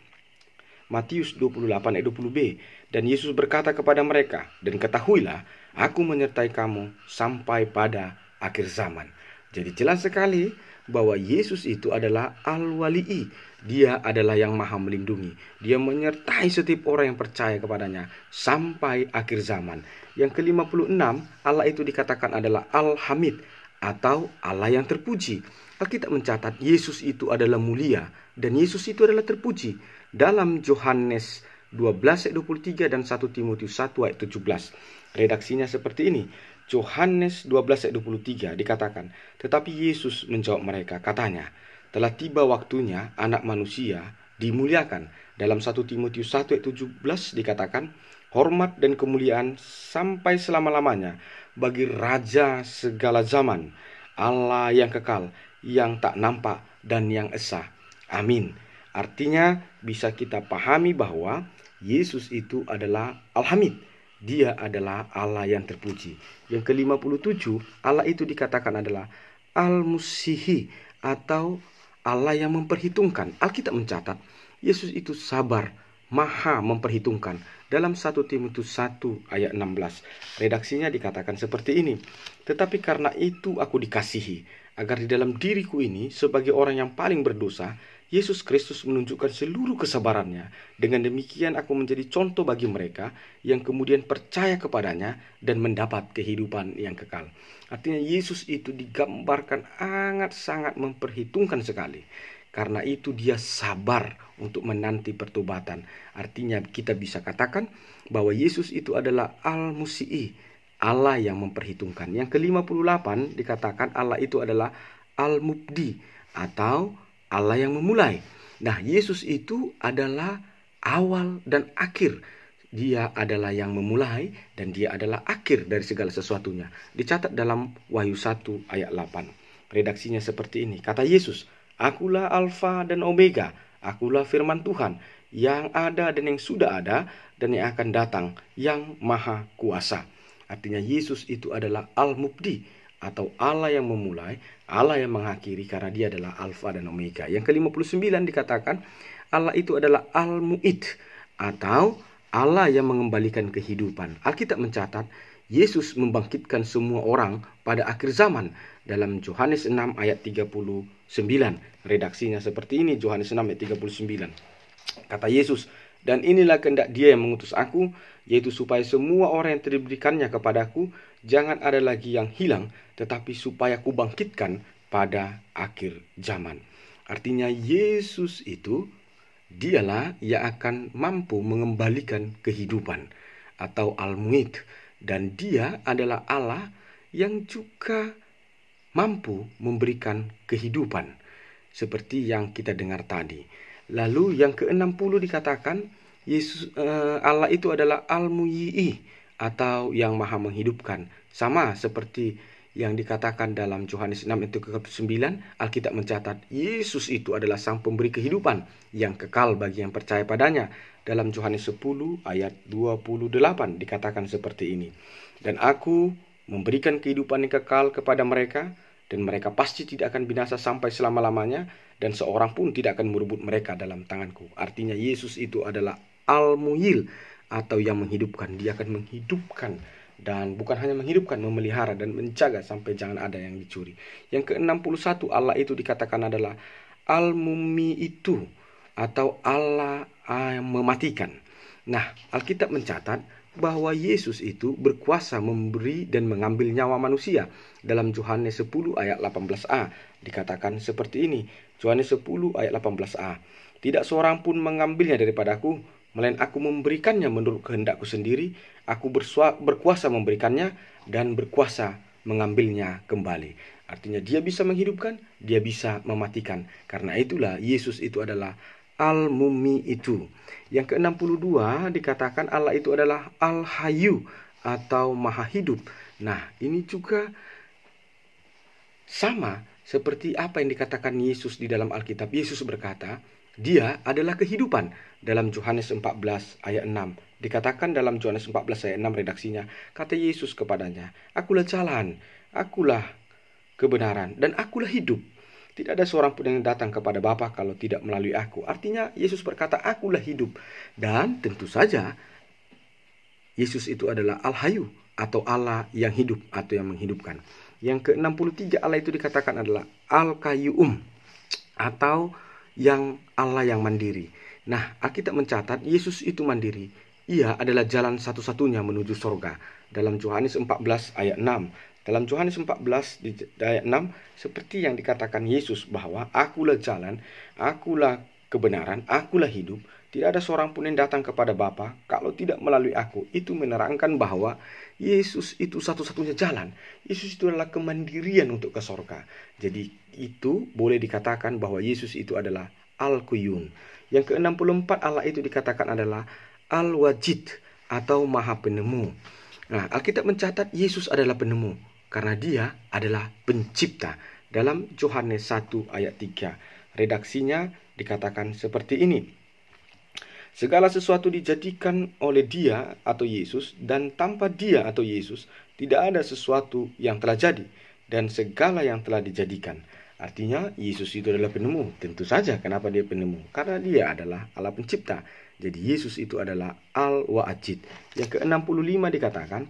Matius 28 ayat 20b. "Dan Yesus berkata kepada mereka, dan ketahuilah, aku menyertai kamu sampai pada akhir zaman." Jadi jelas sekali bahwa Yesus itu adalah Al-Wali'i. Dia adalah yang maha melindungi. Dia menyertai setiap orang yang percaya kepadanya sampai akhir zaman. Yang ke-56, Allah itu dikatakan adalah Al-Hamid atau Allah yang terpuji. Alkitab mencatat Yesus itu adalah mulia dan Yesus itu adalah terpuji. Dalam Yohanes 12 ayat 23 dan 1 Timotius 1 ayat 17. Redaksinya seperti ini. Yohanes 12 ayat 23 dikatakan, "Tetapi Yesus menjawab mereka, katanya, telah tiba waktunya anak manusia dimuliakan." Dalam 1 Timotius 1 ayat 17 dikatakan, "Hormat dan kemuliaan sampai selama-lamanya bagi Raja segala zaman, Allah yang kekal, yang tak nampak dan yang esa. Amin." Artinya bisa kita pahami bahwa Yesus itu adalah Al-Hamid. Dia adalah Allah yang terpuji. Yang ke-57, Allah itu dikatakan adalah Al-Musihi atau Allah yang memperhitungkan. Alkitab mencatat Yesus itu sabar, maha memperhitungkan. Dalam 1 Timotius 1 ayat 16, redaksinya dikatakan seperti ini. "Tetapi karena itu aku dikasihi, agar di dalam diriku ini sebagai orang yang paling berdosa, Yesus Kristus menunjukkan seluruh kesabarannya. Dengan demikian aku menjadi contoh bagi mereka yang kemudian percaya kepadanya dan mendapat kehidupan yang kekal." Artinya Yesus itu digambarkan sangat memperhitungkan sekali. Karena itu dia sabar untuk menanti pertobatan. Artinya kita bisa katakan bahwa Yesus itu adalah Al-Musi'i, Allah yang memperhitungkan. Yang ke-58 dikatakan Allah itu adalah Al-Mubdi atau Allah yang memulai. Nah, Yesus itu adalah awal dan akhir. Dia adalah yang memulai dan dia adalah akhir dari segala sesuatunya. Dicatat dalam Wahyu 1 ayat 8. Redaksinya seperti ini. Kata Yesus, "Akulah Alfa dan Omega, akulah firman Tuhan, yang ada dan yang sudah ada dan yang akan datang, yang maha kuasa." Artinya Yesus itu adalah Al-Mubdi atau Allah yang memulai, Allah yang mengakhiri, karena dia adalah Alfa dan Omega. Yang ke-59 dikatakan Allah itu adalah Al-Mu'id atau Allah yang mengembalikan kehidupan. Alkitab mencatat Yesus membangkitkan semua orang pada akhir zaman. Dalam Yohanes 6 ayat 39, redaksinya seperti ini. Yohanes 6 ayat 39. Kata Yesus, Dan inilah kehendak Dia yang mengutus aku, yaitu supaya semua orang yang diberikannya kepadaku jangan ada lagi yang hilang, tetapi supaya kubangkitkan pada akhir zaman. Artinya Yesus itu Dialah yang akan mampu mengembalikan kehidupan atau al-mu'id, dan Dia adalah Allah yang juga mampu memberikan kehidupan seperti yang kita dengar tadi. Lalu yang ke-60 dikatakan Allah itu adalah al-muhyi atau yang maha menghidupkan. Sama seperti yang dikatakan dalam Yohanes 6 itu ke-9, Alkitab mencatat Yesus itu adalah sang pemberi kehidupan yang kekal bagi yang percaya padanya. Dalam Yohanes 10 ayat 28 dikatakan seperti ini. Dan aku memberikan kehidupan yang kekal kepada mereka, dan mereka pasti tidak akan binasa sampai selama-lamanya, dan seorang pun tidak akan merebut mereka dalam tanganku. Artinya Yesus itu adalah al-muhyil atau yang menghidupkan. Dia akan menghidupkan, dan bukan hanya menghidupkan, memelihara dan menjaga sampai jangan ada yang dicuri. Yang ke-61, Allah itu dikatakan adalah al-mumi itu atau Allah yang mematikan. Nah, Alkitab mencatat bahwa Yesus itu berkuasa memberi dan mengambil nyawa manusia. Dalam Yohanes 10 ayat 18a dikatakan seperti ini. Yohanes 10 ayat 18a. Tidak seorang pun mengambilnya daripadaku, melainkan aku memberikannya menurut kehendakku sendiri. Aku berkuasa memberikannya dan berkuasa mengambilnya kembali. Artinya Dia bisa menghidupkan, Dia bisa mematikan. Karena itulah Yesus itu adalah al-mumi itu. Yang ke-62 dikatakan Allah itu adalah al-hayu atau maha hidup. Nah, ini juga sama seperti apa yang dikatakan Yesus di dalam Alkitab. Yesus berkata, Dia adalah kehidupan. Dalam Yohanes 14 ayat 6 dikatakan, dalam Yohanes 14 ayat 6 redaksinya, kata Yesus kepadanya, akulah jalan, akulah kebenaran, dan akulah hidup. Tidak ada seorang pun yang datang kepada Bapa kalau tidak melalui aku. Artinya Yesus berkata, akulah hidup. Dan tentu saja Yesus itu adalah al-hayu atau Allah yang hidup atau yang menghidupkan. Yang ke-63 Allah itu dikatakan adalah al-qayyum atau yang Allah yang mandiri. Nah, Alkitab mencatat Yesus itu mandiri. Ia adalah jalan satu-satunya menuju surga. Dalam Yohanes 14 ayat 6. Dalam Yohanes 14 di ayat 6, seperti yang dikatakan Yesus bahwa akulah jalan, akulah kebenaran, akulah hidup. Tidak ada seorang pun yang datang kepada Bapa kalau tidak melalui aku. Itu menerangkan bahwa Yesus itu satu-satunya jalan. Yesus itu adalah kemandirian untuk ke surga. Jadi itu boleh dikatakan bahwa Yesus itu adalah al-qayyum. Yang ke-64 Allah itu dikatakan adalah al-wajid atau maha penemu. Nah, Alkitab mencatat Yesus adalah penemu karena Dia adalah pencipta. Dalam Yohanes 1 ayat 3 redaksinya dikatakan seperti ini. Segala sesuatu dijadikan oleh Dia atau Yesus, dan tanpa Dia atau Yesus tidak ada sesuatu yang telah jadi, dan segala yang telah dijadikan. Artinya Yesus itu adalah penemu. Tentu saja kenapa Dia penemu? Karena Dia adalah Allah pencipta. Jadi Yesus itu adalah al-wajid. Yang ke-65 dikatakan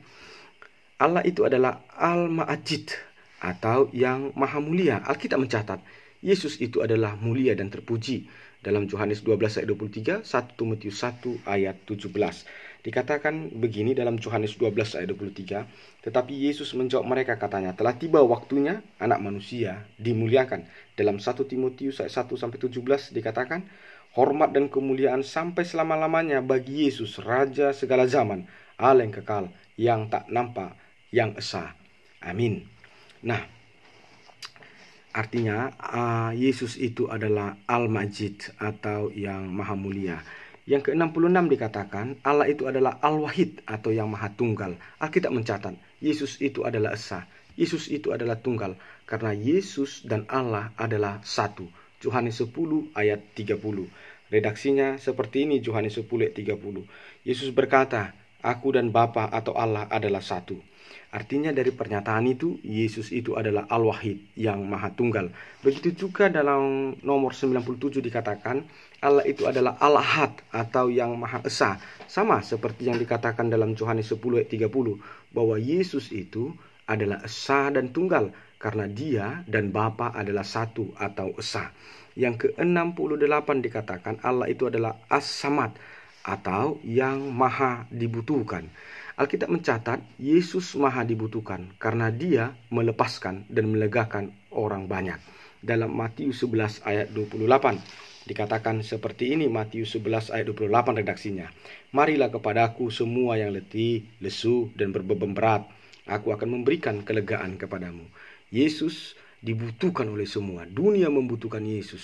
Allah itu adalah al-ma'ajid atau yang maha mulia. Alkitab mencatat Yesus itu adalah mulia dan terpuji. Dalam Yohanes 12 ayat 23, 1 Timotius 1 ayat 17. Dikatakan begini dalam Yohanes 12 ayat 23, tetapi Yesus menjawab mereka katanya, telah tiba waktunya anak manusia dimuliakan. Dalam 1 Timotius ayat 1 sampai 17 dikatakan, hormat dan kemuliaan sampai selama-lamanya bagi Yesus, Raja segala zaman, Allah yang kekal, yang tak nampak, yang esa. Amin. Nah, artinya Yesus itu adalah Al-Majid atau yang maha mulia. Yang ke-66 dikatakan Allah itu adalah Al-Wahid atau yang maha tunggal. Alkitab mencatat Yesus itu adalah esa. Yesus itu adalah tunggal karena Yesus dan Allah adalah satu. Yohanes 10 ayat 30. Redaksinya seperti ini, Yohanes 10 ayat 30. Yesus berkata, aku dan Bapa atau Allah adalah satu. Artinya dari pernyataan itu, Yesus itu adalah Al-Wahid yang maha tunggal. Begitu juga dalam nomor 97 dikatakan, Allah itu adalah Al-Ahad atau yang maha esa. Sama seperti yang dikatakan dalam Yohanes 10 ayat 30, bahwa Yesus itu adalah esa dan tunggal, karena Dia dan Bapa adalah satu atau esa. Yang ke-68 dikatakan Allah itu adalah As-Samad atau yang maha dibutuhkan. Alkitab mencatat Yesus maha dibutuhkan karena dia melepaskan dan melegakan orang banyak. Dalam Matius 11 ayat 28 dikatakan seperti ini, Matius 11 ayat 28 redaksinya. Marilah kepadaku semua yang letih, lesu, dan berbeban berat. Aku akan memberikan kelegaan kepadamu. Yesus dibutuhkan oleh semua. Dunia membutuhkan Yesus.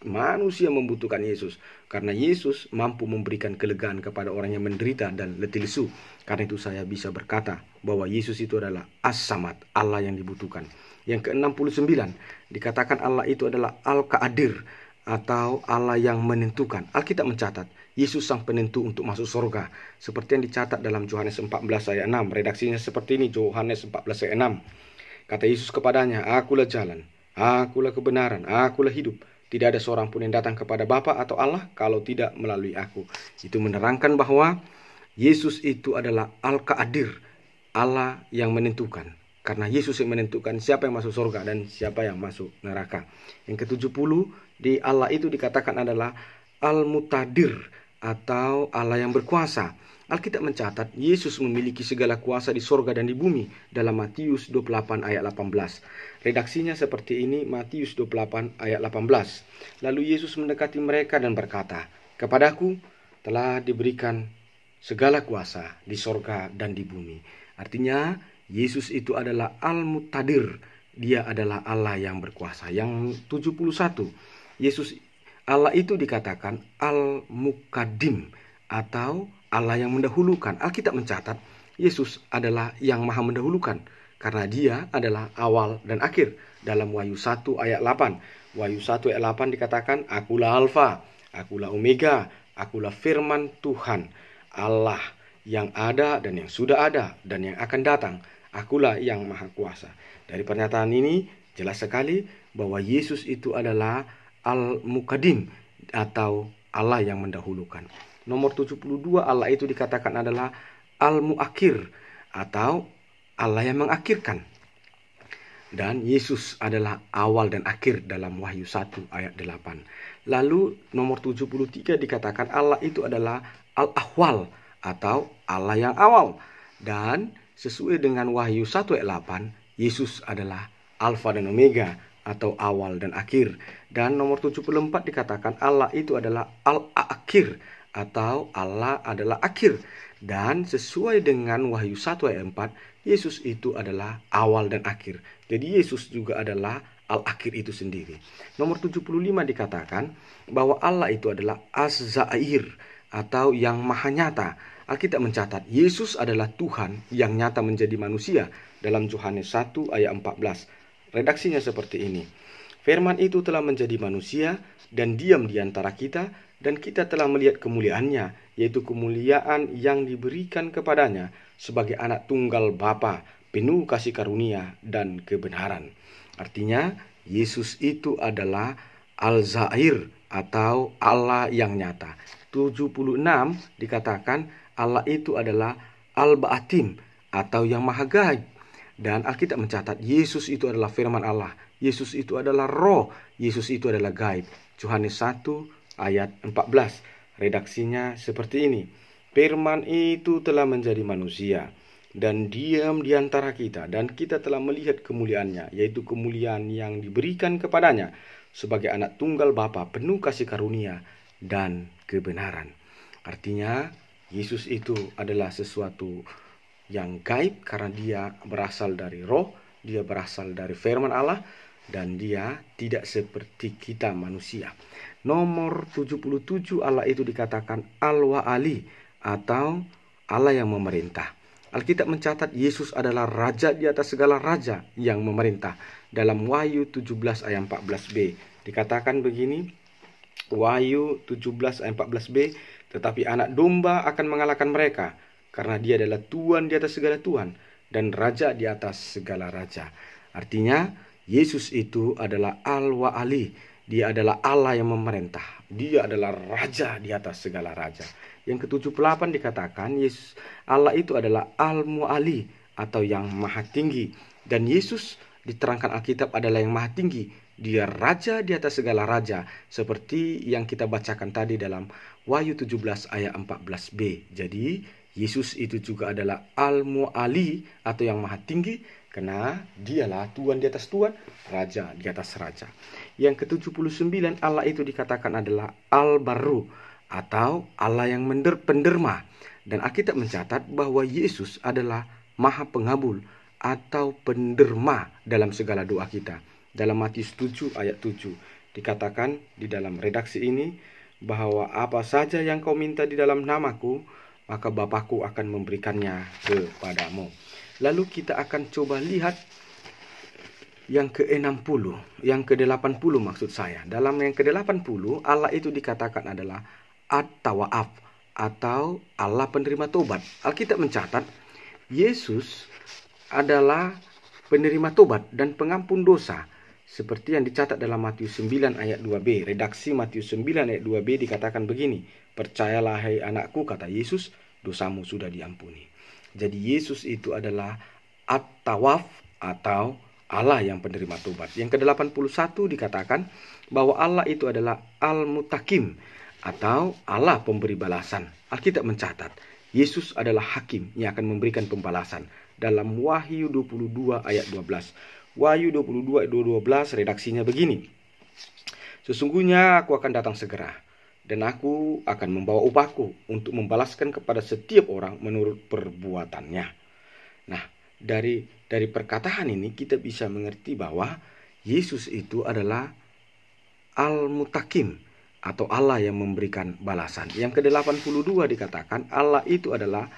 Manusia membutuhkan Yesus. Karena Yesus mampu memberikan kelegaan kepada orang yang menderita dan letih lesu. Karena itu saya bisa berkata bahwa Yesus itu adalah As-Samad, Allah yang dibutuhkan. Yang ke-69 dikatakan Allah itu adalah Al-Qadir, atau Allah yang menentukan. Alkitab mencatat Yesus sang penentu untuk masuk surga, seperti yang dicatat dalam Yohanes 14 ayat 6. Redaksinya seperti ini, Yohanes 14 ayat 6. Kata Yesus kepadanya, "Akulah jalan, akulah kebenaran, akulah hidup. Tidak ada seorang pun yang datang kepada Bapa atau Allah kalau tidak melalui aku." Itu menerangkan bahwa Yesus itu adalah Al-Qadir, Allah yang menentukan. Karena Yesus yang menentukan siapa yang masuk surga dan siapa yang masuk neraka. Yang ke-70 di Allah itu dikatakan adalah Al-Muqtadir, atau Allah yang berkuasa. Alkitab mencatat Yesus memiliki segala kuasa di surga dan di bumi dalam Matius 28 ayat 18. Redaksinya seperti ini, Matius 28 ayat 18. Lalu Yesus mendekati mereka dan berkata, "Kepadaku telah diberikan segala kuasa di surga dan di bumi." Artinya Yesus itu adalah Al-Muqtadir. Dia adalah Allah yang berkuasa. Yang 71, Yesus Allah itu dikatakan Al-Muqaddim, atau Allah yang mendahulukan. Alkitab mencatat Yesus adalah yang maha mendahulukan karena dia adalah awal dan akhir. Dalam Wahyu 1 ayat 8. Wahyu 1 ayat 8 dikatakan, "Akulah Alfa, akulah Omega, akulah firman Tuhan, Allah yang ada dan yang sudah ada dan yang akan datang. Akulah yang maha kuasa." Dari pernyataan ini jelas sekali bahwa Yesus itu adalah Al-Muqaddim, atau Allah yang mendahulukan. Nomor 72, Allah itu dikatakan adalah Al-Muakhir, atau Allah yang mengakhirkan. Dan Yesus adalah awal dan akhir dalam Wahyu 1 ayat 8. Lalu nomor 73 dikatakan Allah itu adalah Al-Ahwal, atau Allah yang awal. Dan sesuai dengan Wahyu 1 ayat 8, Yesus adalah Alfa dan Omega, atau awal dan akhir. Dan nomor 74 dikatakan Allah itu adalah Al-Akhir, atau Allah adalah akhir. Dan sesuai dengan Wahyu 1 ayat 4, Yesus itu adalah awal dan akhir. Jadi Yesus juga adalah Al-Akhir itu sendiri. Nomor 75 dikatakan bahwa Allah itu adalah Az-Zahir, atau yang maha nyata. Alkitab mencatat Yesus adalah Tuhan yang nyata menjadi manusia dalam Yohanes 1 ayat 14. Redaksinya seperti ini. "Firman itu telah menjadi manusia dan diam di antara kita, dan kita telah melihat kemuliaannya, yaitu kemuliaan yang diberikan kepadanya sebagai anak tunggal Bapa, penuh kasih karunia dan kebenaran." Artinya Yesus itu adalah Al-Zahir, atau Allah yang nyata. 76 dikatakan Allah itu adalah Al-Ba'atim, atau yang maha gaib. Dan Alkitab mencatat Yesus itu adalah firman Allah. Yesus itu adalah roh. Yesus itu adalah gaib. Yohanes 1 ayat 14. Redaksinya seperti ini. "Firman itu telah menjadi manusia dan diam di antara kita, dan kita telah melihat kemuliaannya, yaitu kemuliaan yang diberikan kepadanya sebagai anak tunggal Bapa, penuh kasih karunia dan kebenaran." Artinya Yesus itu adalah sesuatu yang gaib karena dia berasal dari roh, dia berasal dari firman Allah, dan dia tidak seperti kita manusia. Nomor 77, Allah itu dikatakan Al-Wa'ali, atau Allah yang memerintah. Alkitab mencatat Yesus adalah raja di atas segala raja yang memerintah. Dalam Wahyu 17 ayat 14b dikatakan begini, Wahyu 17 ayat 14b, "Tetapi anak domba akan mengalahkan mereka, karena dia adalah Tuhan di atas segala Tuhan dan Raja di atas segala Raja." Artinya Yesus itu adalah Al-Wa'ali. Dia adalah Allah yang memerintah. Dia adalah Raja di atas segala Raja. Yang ke-78 dikatakan Yesus Allah itu adalah Al-Mu'ali, atau yang maha tinggi. Dan Yesus diterangkan Alkitab adalah yang maha tinggi Dia raja di atas segala raja, seperti yang kita bacakan tadi dalam Wahyu 17 ayat 14b. Jadi Yesus itu juga adalah Al-Mu'ali atau yang maha tinggi, karena dialah Tuhan di atas Tuhan, Raja di atas Raja. Yang ke-79 Allah itu dikatakan adalah Al-Barru atau Allah yang penderma. Dan Alkitab mencatat bahwa Yesus adalah Maha Pengabul atau penderma dalam segala doa kita. Dalam Matius 7 ayat 7 dikatakan di dalam redaksi ini bahwa apa saja yang kau minta di dalam namaku, maka Bapakku akan memberikannya kepadamu. Lalu kita akan coba lihat yang ke-60, yang ke-80 maksud saya. Dalam yang ke-80 Allah itu dikatakan adalah At-Tawaf atau Allah penerima tobat. Alkitab mencatat Yesus adalah penerima tobat dan pengampun dosa, seperti yang dicatat dalam Matius 9 ayat 2b. Redaksi Matius 9 ayat 2b dikatakan begini, percayalah hai anakku, kata Yesus, dosamu sudah diampuni. Jadi Yesus itu adalah At-Tawaf atau Allah yang penerima tobat. Yang ke-81 dikatakan bahwa Allah itu adalah Al-Mutakim atau Allah pemberi balasan. Alkitab mencatat Yesus adalah hakim yang akan memberikan pembalasan. Dalam Wahyu 22 ayat 12. Wahyu 22 ayat 12 redaksinya begini. Sesungguhnya aku akan datang segera, dan aku akan membawa upahku untuk membalaskan kepada setiap orang menurut perbuatannya. Nah, dari perkataan ini kita bisa mengerti bahwa Yesus itu adalah Al-Mutakim atau Allah yang memberikan balasan. Yang ke-82 dikatakan Allah itu adalah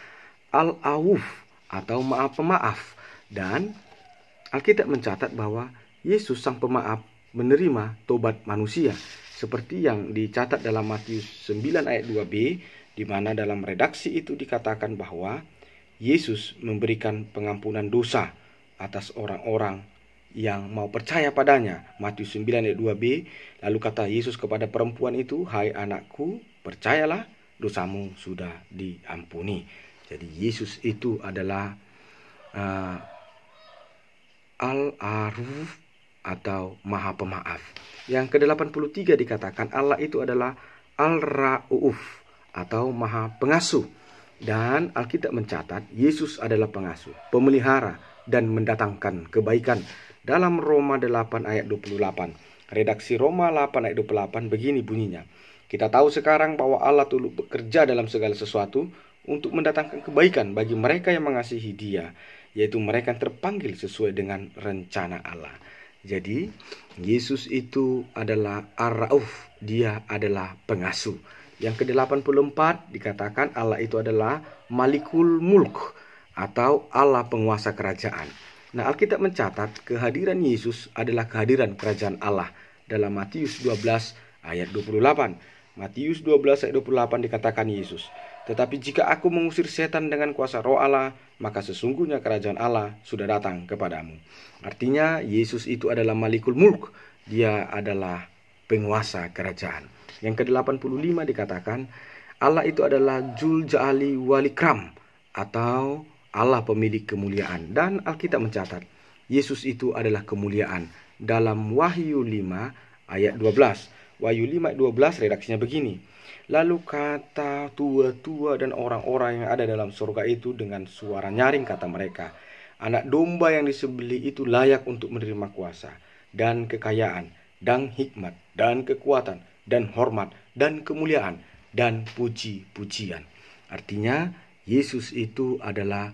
Al-Awuf atau Maha Pemaaf. Dan Alkitab mencatat bahwa Yesus sang pemaaf menerima tobat manusia, seperti yang dicatat dalam Matius 9 ayat 2b, di mana dalam redaksi itu dikatakan bahwa Yesus memberikan pengampunan dosa atas orang-orang yang mau percaya padanya. Matius 9 ayat 2b, lalu kata Yesus kepada perempuan itu, hai anakku, percayalah, dosamu sudah diampuni. Jadi Yesus itu adalah Al-Aruf atau Maha Pemaaf. Yang ke-83 dikatakan Allah itu adalah Al-Ra'uf atau Maha Pengasuh. Dan Alkitab mencatat Yesus adalah pengasuh, pemelihara, dan mendatangkan kebaikan. Dalam Roma 8 ayat 28. Redaksi Roma 8 ayat 28 begini bunyinya. Kita tahu sekarang bahwa Allah turut bekerja dalam segala sesuatu untuk mendatangkan kebaikan bagi mereka yang mengasihi Dia, yaitu mereka yang terpanggil sesuai dengan rencana Allah. Jadi Yesus itu adalah Ar-Rauf, Dia adalah pengasuh. Yang ke-84 dikatakan Allah itu adalah Malikul Mulk atau Allah penguasa kerajaan. Nah, Alkitab mencatat kehadiran Yesus adalah kehadiran kerajaan Allah dalam Matius 12 ayat 28. Matius 12 ayat 28 dikatakan Yesus, tetapi jika aku mengusir setan dengan kuasa roh Allah, maka sesungguhnya kerajaan Allah sudah datang kepadamu. Artinya Yesus itu adalah Malikul Mulk, Dia adalah penguasa kerajaan. Yang ke-85 dikatakan Allah itu adalah Dzul Jalali wal Ikram atau Allah pemilik kemuliaan. Dan Alkitab mencatat Yesus itu adalah kemuliaan. Dalam Wahyu 5 ayat 12. Wahyu 5 ayat 12 redaksinya begini. Lalu kata tua-tua dan orang-orang yang ada dalam surga itu dengan suara nyaring kata mereka, anak domba yang disembelih itu layak untuk menerima kuasa dan kekayaan dan hikmat dan kekuatan dan hormat dan kemuliaan dan puji-pujian. Artinya Yesus itu adalah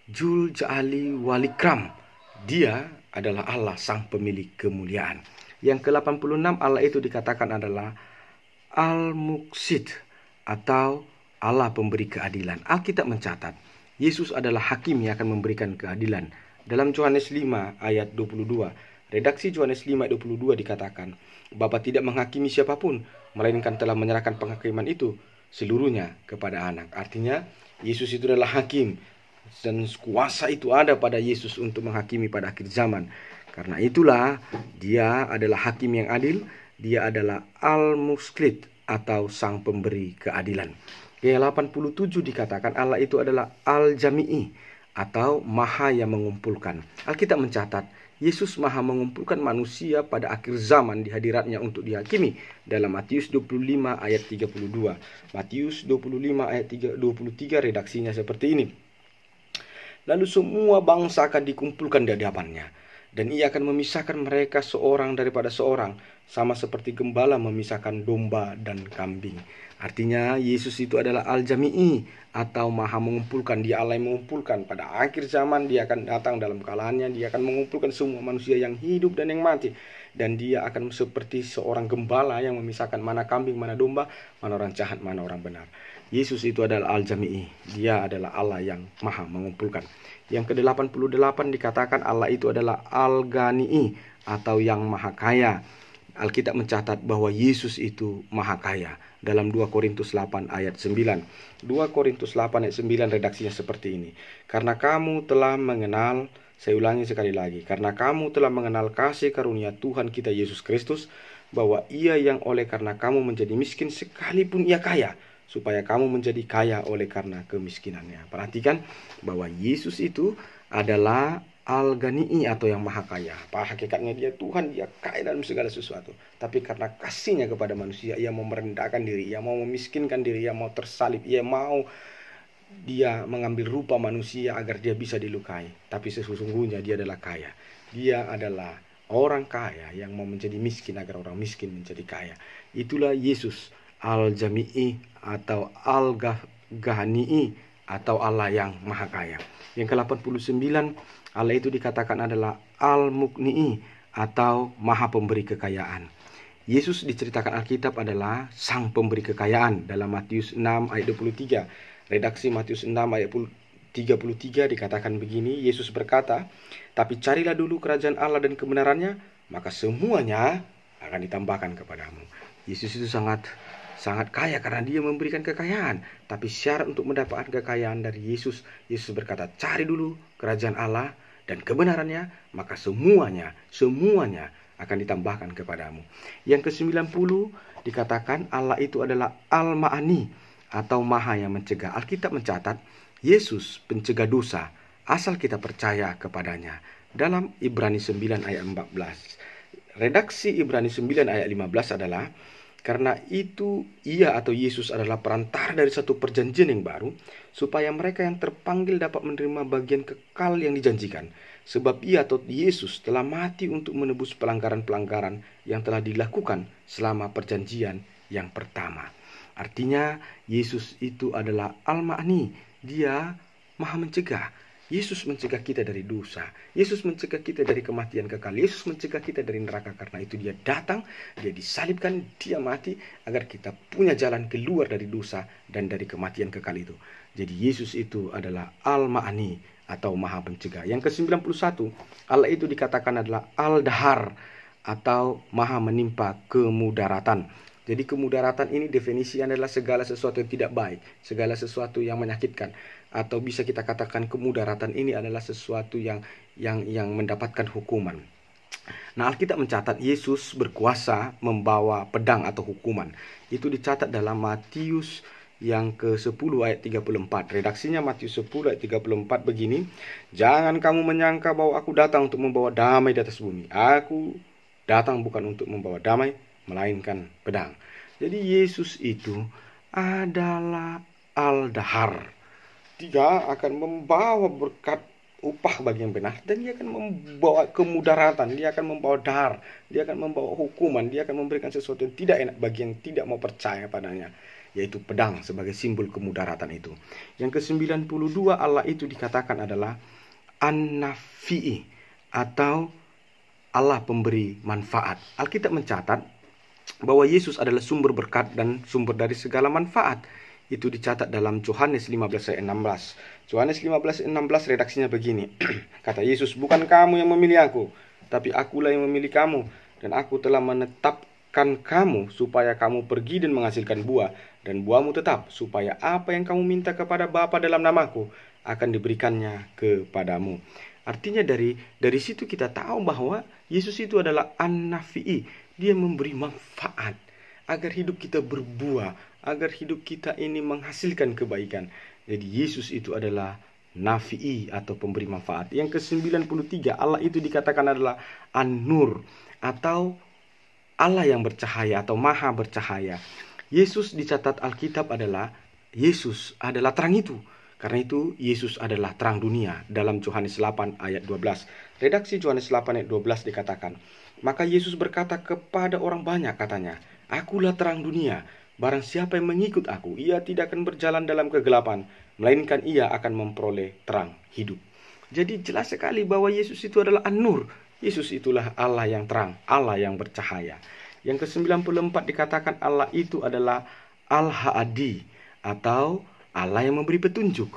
Dzul Jalali wal Ikram. Dia adalah Allah sang pemilik kemuliaan. Yang ke-86 Allah itu dikatakan adalah Al-Muqsid atau Allah pemberi keadilan. Alkitab mencatat Yesus adalah hakim yang akan memberikan keadilan. Dalam Yohanes 5 ayat 22, redaksi Yohanes 5 ayat 22 dikatakan, Bapa tidak menghakimi siapapun, melainkan telah menyerahkan penghakiman itu seluruhnya kepada anak. Artinya Yesus itu adalah hakim, dan kuasa itu ada pada Yesus untuk menghakimi pada akhir zaman. Karena itulah Dia adalah hakim yang adil. Dia adalah Al-Muqsid atau sang pemberi keadilan. Ke-87 dikatakan Allah itu adalah Al-Jami'i atau Maha yang mengumpulkan. Alkitab mencatat Yesus maha mengumpulkan manusia pada akhir zaman di hadiratnya untuk dihakimi dalam Matius 25 ayat 32. Matius 25 ayat 23 redaksinya seperti ini. Lalu semua bangsa akan dikumpulkan di hadapannya, dan ia akan memisahkan mereka seorang daripada seorang, sama seperti gembala memisahkan domba dan kambing. Artinya Yesus itu adalah Al-Jami'i, atau maha mengumpulkan. Dia Allah yang mengumpulkan. Pada akhir zaman dia akan datang dalam kalahannya. Dia akan mengumpulkan semua manusia yang hidup dan yang mati. Dan dia akan seperti seorang gembala yang memisahkan mana kambing, mana domba, mana orang jahat, mana orang benar. Yesus itu adalah Al-Jami'i. Dia adalah Allah yang maha mengumpulkan. Yang ke-88 dikatakan Allah itu adalah Al-Ghani'i, atau yang maha kaya. Alkitab mencatat bahwa Yesus itu maha kaya dalam 2 Korintus 8 ayat 9. 2 Korintus 8 ayat 9 redaksinya seperti ini. Karena kamu telah mengenal, saya ulangi sekali lagi, karena kamu telah mengenal kasih karunia Tuhan kita Yesus Kristus, bahwa ia yang oleh karena kamu menjadi miskin sekalipun ia kaya, supaya kamu menjadi kaya oleh karena kemiskinannya. Perhatikan bahwa Yesus itu adalah Al-Ghani'i, atau yang maha kaya. Pada hakikatnya dia Tuhan, dia kaya dalam segala sesuatu. Tapi karena kasihnya kepada manusia, ia mau merendahkan diri, ia mau memiskinkan diri, ia mau tersalib, ia mau mengambil rupa manusia agar dia bisa dilukai. Tapi sesungguhnya dia adalah kaya. Dia adalah orang kaya yang mau menjadi miskin agar orang miskin menjadi kaya. Itulah Yesus, Al-Jami'i atau Al-Ghani'i, atau Allah yang maha kaya. Yang ke-89, Allah itu dikatakan adalah Al-Mughni'i, atau maha pemberi kekayaan. Yesus diceritakan Alkitab adalah sang pemberi kekayaan dalam Matius 6 ayat 23. Redaksi Matius 6 ayat 33 dikatakan begini, Yesus berkata, "Tapi carilah dulu kerajaan Allah dan kebenarannya, maka semuanya akan ditambahkan kepadamu." Yesus itu sangat kaya karena dia memberikan kekayaan. Tapi syarat untuk mendapatkan kekayaan dari Yesus berkata, cari dulu kerajaan Allah dan kebenarannya, maka semuanya akan ditambahkan kepadamu. Yang ke-90 dikatakan Allah itu adalah Al-Ma'ani, atau maha yang mencegah. Alkitab mencatat Yesus pencegah dosa asal kita percaya kepadanya. Dalam Ibrani 9 ayat 14. Redaksi Ibrani 9 ayat 15 adalah, karena itu ia atau Yesus adalah perantara dari satu perjanjian yang baru, supaya mereka yang terpanggil dapat menerima bagian kekal yang dijanjikan. Sebab ia atau Yesus telah mati untuk menebus pelanggaran-pelanggaran yang telah dilakukan selama perjanjian yang pertama. Artinya Yesus itu adalah Al-Ma'ani. Dia maha mencegah. Yesus mencegah kita dari dosa. Yesus mencegah kita dari kematian kekal. Yesus mencegah kita dari neraka. Karena itu dia datang, dia disalibkan, dia mati agar kita punya jalan keluar dari dosa dan dari kematian kekal itu. Jadi Yesus itu adalah Al-Ma'ani, atau maha pencegah. Yang ke-91, Allah itu dikatakan adalah Al-Dahar, atau maha menimpa kemudaratan. Jadi kemudaratan ini definisinya adalah segala sesuatu yang tidak baik, segala sesuatu yang menyakitkan, atau bisa kita katakan kemudaratan ini adalah sesuatu yang mendapatkan hukuman. Nah, Alkitab mencatat Yesus berkuasa membawa pedang atau hukuman. Itu dicatat dalam Matius yang ke-10 ayat 34. Redaksinya Matius 10 ayat 34 begini, "Jangan kamu menyangka bahwa aku datang untuk membawa damai di atas bumi. Aku datang bukan untuk membawa damai, melainkan pedang." Jadi Yesus itu adalah Al-Dahar. Dia akan membawa berkat upah bagi yang benar, dan dia akan membawa kemudaratan, dia akan membawa dahar, dia akan membawa hukuman, dia akan memberikan sesuatu yang tidak enak bagi yang tidak mau percaya padanya, yaitu pedang sebagai simbol kemudaratan itu. Yang ke-92 Allah itu dikatakan adalah An-Nafi'i, atau Allah pemberi manfaat. Alkitab mencatat bahwa Yesus adalah sumber berkat dan sumber dari segala manfaat. Itu dicatat dalam Yohanes 15 ayat 16. Yohanes 15 ayat 16 redaksinya begini. Kata Yesus, "Bukan kamu yang memilih aku, tapi akulah yang memilih kamu, dan aku telah menetapkan kamu supaya kamu pergi dan menghasilkan buah, dan buahmu tetap, supaya apa yang kamu minta kepada Bapa dalam namaku akan diberikannya kepadamu." Artinya dari situ kita tahu bahwa Yesus itu adalah An-Nafi'i. Dia memberi manfaat agar hidup kita berbuah, agar hidup kita ini menghasilkan kebaikan. Jadi Yesus itu adalah nafi'i atau pemberi manfaat. Yang ke-93, Allah itu dikatakan adalah An-Nur atau Allah yang bercahaya atau Maha bercahaya. Yesus dicatat Alkitab adalah Yesus adalah terang itu. Karena itu Yesus adalah terang dunia dalam Yohanes 8 ayat 12. Redaksi Yohanes 8 ayat 12 dikatakan, maka Yesus berkata kepada orang banyak katanya, akulah terang dunia. Barang siapa yang mengikut aku, ia tidak akan berjalan dalam kegelapan, melainkan ia akan memperoleh terang hidup. Jadi jelas sekali bahwa Yesus itu adalah An-Nur. Yesus itulah Allah yang terang, Allah yang bercahaya. Yang ke-94 dikatakan Allah itu adalah Al-Hadi atau Allah yang memberi petunjuk.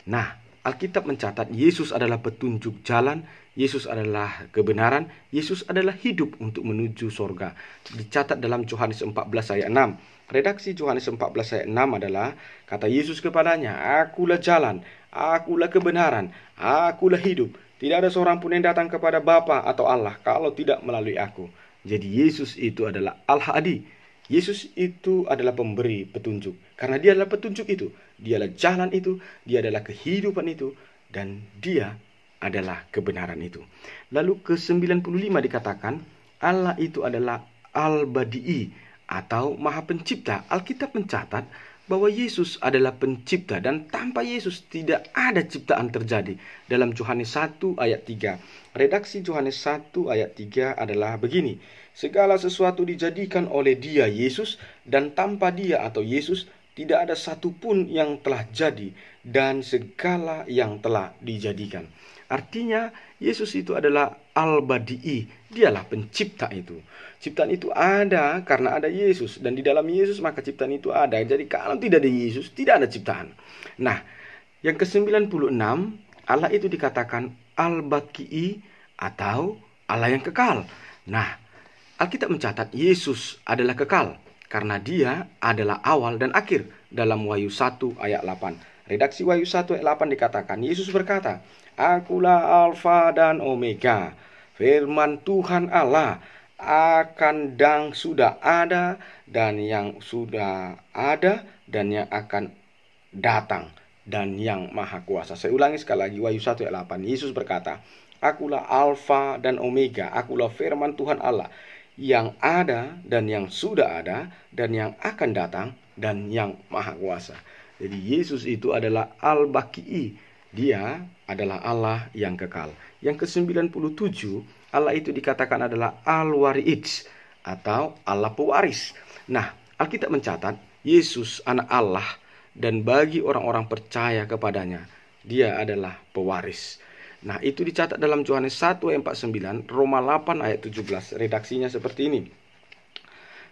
Nah, Alkitab mencatat Yesus adalah petunjuk jalan, Yesus adalah kebenaran, Yesus adalah hidup untuk menuju sorga. Dicatat dalam Yohanes 14 ayat 6. Redaksi Yohanes 14 ayat 6 adalah, kata Yesus kepadanya, akulah jalan, akulah kebenaran, akulah hidup. Tidak ada seorang pun yang datang kepada Bapa atau Allah kalau tidak melalui aku. Jadi Yesus itu adalah Al-Hadi. Yesus itu adalah pemberi petunjuk. Karena dia adalah petunjuk itu. Dia adalah jalan itu. Dia adalah kehidupan itu. Dan dia adalah kebenaran itu. Lalu ke-95 dikatakan Allah itu adalah Al-Badi'i atau Maha Pencipta. Alkitab mencatat bahwa Yesus adalah pencipta dan tanpa Yesus tidak ada ciptaan terjadi. Dalam Yohanes 1 ayat 3. Redaksi Yohanes 1 ayat 3 adalah begini. Segala sesuatu dijadikan oleh Dia Yesus, dan tanpa Dia atau Yesus tidak ada satupun yang telah jadi, dan segala yang telah dijadikan. Artinya Yesus itu adalah Al-Badi'i. Dialah pencipta itu. Ciptaan itu ada karena ada Yesus, dan di dalam Yesus maka ciptaan itu ada. Jadi kalau tidak ada Yesus tidak ada ciptaan. Nah, yang ke-96 Allah itu dikatakan Al-Baqi'i atau Allah yang kekal. Nah, Alkitab mencatat Yesus adalah kekal karena Dia adalah awal dan akhir dalam Wahyu 1 ayat 8. Redaksi Wahyu 1 ayat 8 dikatakan, Yesus berkata, akulah Alfa dan Omega, firman Tuhan Allah, akan dan sudah ada, dan yang sudah ada, dan yang akan datang, dan yang maha kuasa. Saya ulangi sekali lagi, Wahyu 1 ayat 8. Yesus berkata, akulah Alfa dan Omega, akulah firman Tuhan Allah, yang ada dan yang sudah ada dan yang akan datang dan yang maha kuasa. Jadi Yesus itu adalah Al-Baqi'i. Dia adalah Allah yang kekal. Yang ke-97 Allah itu dikatakan adalah Al-Wari'id atau Allah pewaris. Nah, Alkitab mencatat Yesus anak Allah, dan bagi orang-orang percaya kepadanya Dia adalah pewaris. Nah, itu dicatat dalam Yohanes 1 ayat 49, Roma 8 ayat 17. Redaksinya seperti ini.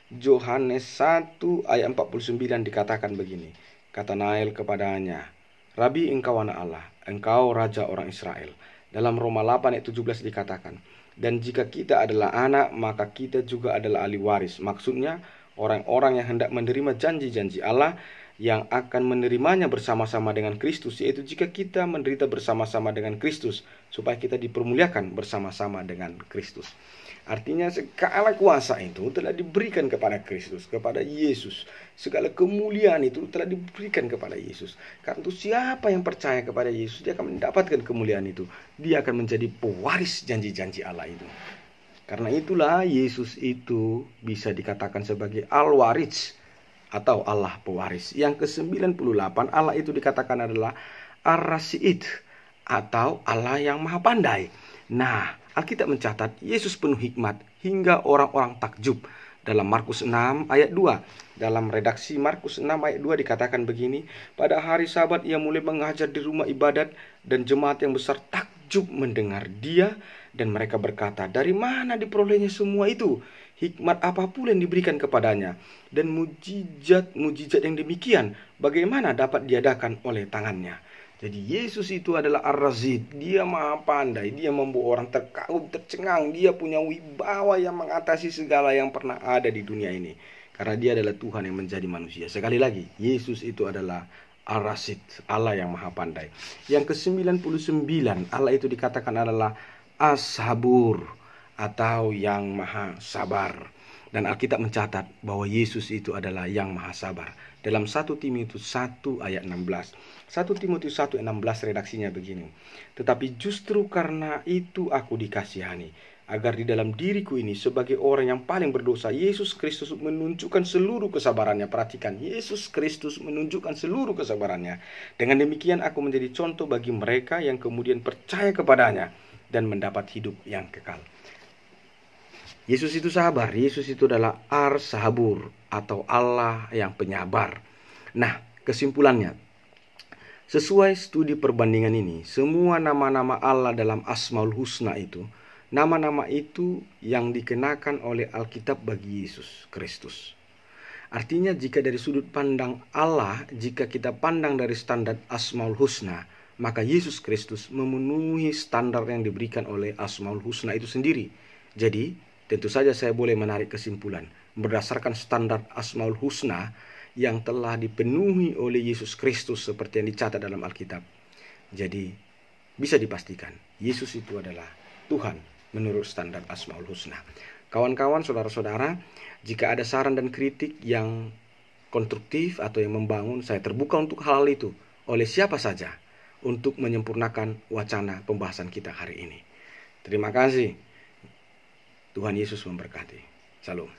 Yohanes 1 ayat 49 dikatakan begini. Kata Nael kepadanya, Rabi, engkau anak Allah, engkau raja orang Israel. Dalam Roma 8 ayat 17 dikatakan, dan jika kita adalah anak, maka kita juga adalah ahli waris. Maksudnya orang-orang yang hendak menerima janji-janji Allah, yang akan menerimanya bersama-sama dengan Kristus, yaitu jika kita menderita bersama-sama dengan Kristus, supaya kita dipermuliakan bersama-sama dengan Kristus. Artinya segala kuasa itu telah diberikan kepada Kristus, kepada Yesus. Segala kemuliaan itu telah diberikan kepada Yesus. Karena itu siapa yang percaya kepada Yesus, dia akan mendapatkan kemuliaan itu. Dia akan menjadi pewaris janji-janji Allah itu. Karena itulah Yesus itu bisa dikatakan sebagai Al-Waris atau Allah pewaris. Yang ke-98 Allah itu dikatakan adalah Ar-Rasyid atau Allah yang maha pandai. Nah, Alkitab mencatat Yesus penuh hikmat hingga orang-orang takjub. Dalam Markus 6 ayat 2. Dalam redaksi Markus 6 ayat 2 dikatakan begini, pada hari Sabat ia mulai mengajar di rumah ibadat, dan jemaat yang besar takjub mendengar dia, dan mereka berkata, dari mana diperolehnya semua itu? Hikmat apa pula yang diberikan kepadanya, dan mujizat yang demikian bagaimana dapat diadakan oleh tangannya. Jadi Yesus itu adalah Ar-Rasyid. Dia maha pandai, dia membuat orang terkagum, tercengang. Dia punya wibawa yang mengatasi segala yang pernah ada di dunia ini, karena dia adalah Tuhan yang menjadi manusia. Sekali lagi, Yesus itu adalah Ar-Rasyid, Allah yang maha pandai. Yang ke-99 Allah itu dikatakan adalah As-Sabur atau yang maha sabar. Dan Alkitab mencatat bahwa Yesus itu adalah yang maha sabar. dalam 1 Timotius 1 ayat 16. 1 Timotius 1 ayat 16 redaksinya begini. Tetapi justru karena itu aku dikasihani, agar di dalam diriku ini sebagai orang yang paling berdosa, Yesus Kristus menunjukkan seluruh kesabarannya. Perhatikan, Yesus Kristus menunjukkan seluruh kesabarannya. Dengan demikian aku menjadi contoh bagi mereka yang kemudian percaya kepadanya dan mendapat hidup yang kekal. Yesus itu sabar, Yesus itu adalah Ar-Sabur atau Allah yang penyabar. Nah, kesimpulannya, sesuai studi perbandingan ini, semua nama-nama Allah dalam Asmaul Husna itu, nama-nama itu yang dikenakan oleh Alkitab bagi Yesus Kristus. Artinya jika dari sudut pandang Allah, jika kita pandang dari standar Asmaul Husna, maka Yesus Kristus memenuhi standar yang diberikan oleh Asmaul Husna itu sendiri. Jadi, tentu saja saya boleh menarik kesimpulan berdasarkan standar Asmaul Husna yang telah dipenuhi oleh Yesus Kristus seperti yang dicatat dalam Alkitab. Jadi bisa dipastikan Yesus itu adalah Tuhan menurut standar Asmaul Husna. Kawan-kawan, saudara-saudara, jika ada saran dan kritik yang konstruktif atau yang membangun, saya terbuka untuk hal itu oleh siapa saja untuk menyempurnakan wacana pembahasan kita hari ini. Terima kasih. Tuhan Yesus memberkati. Salam.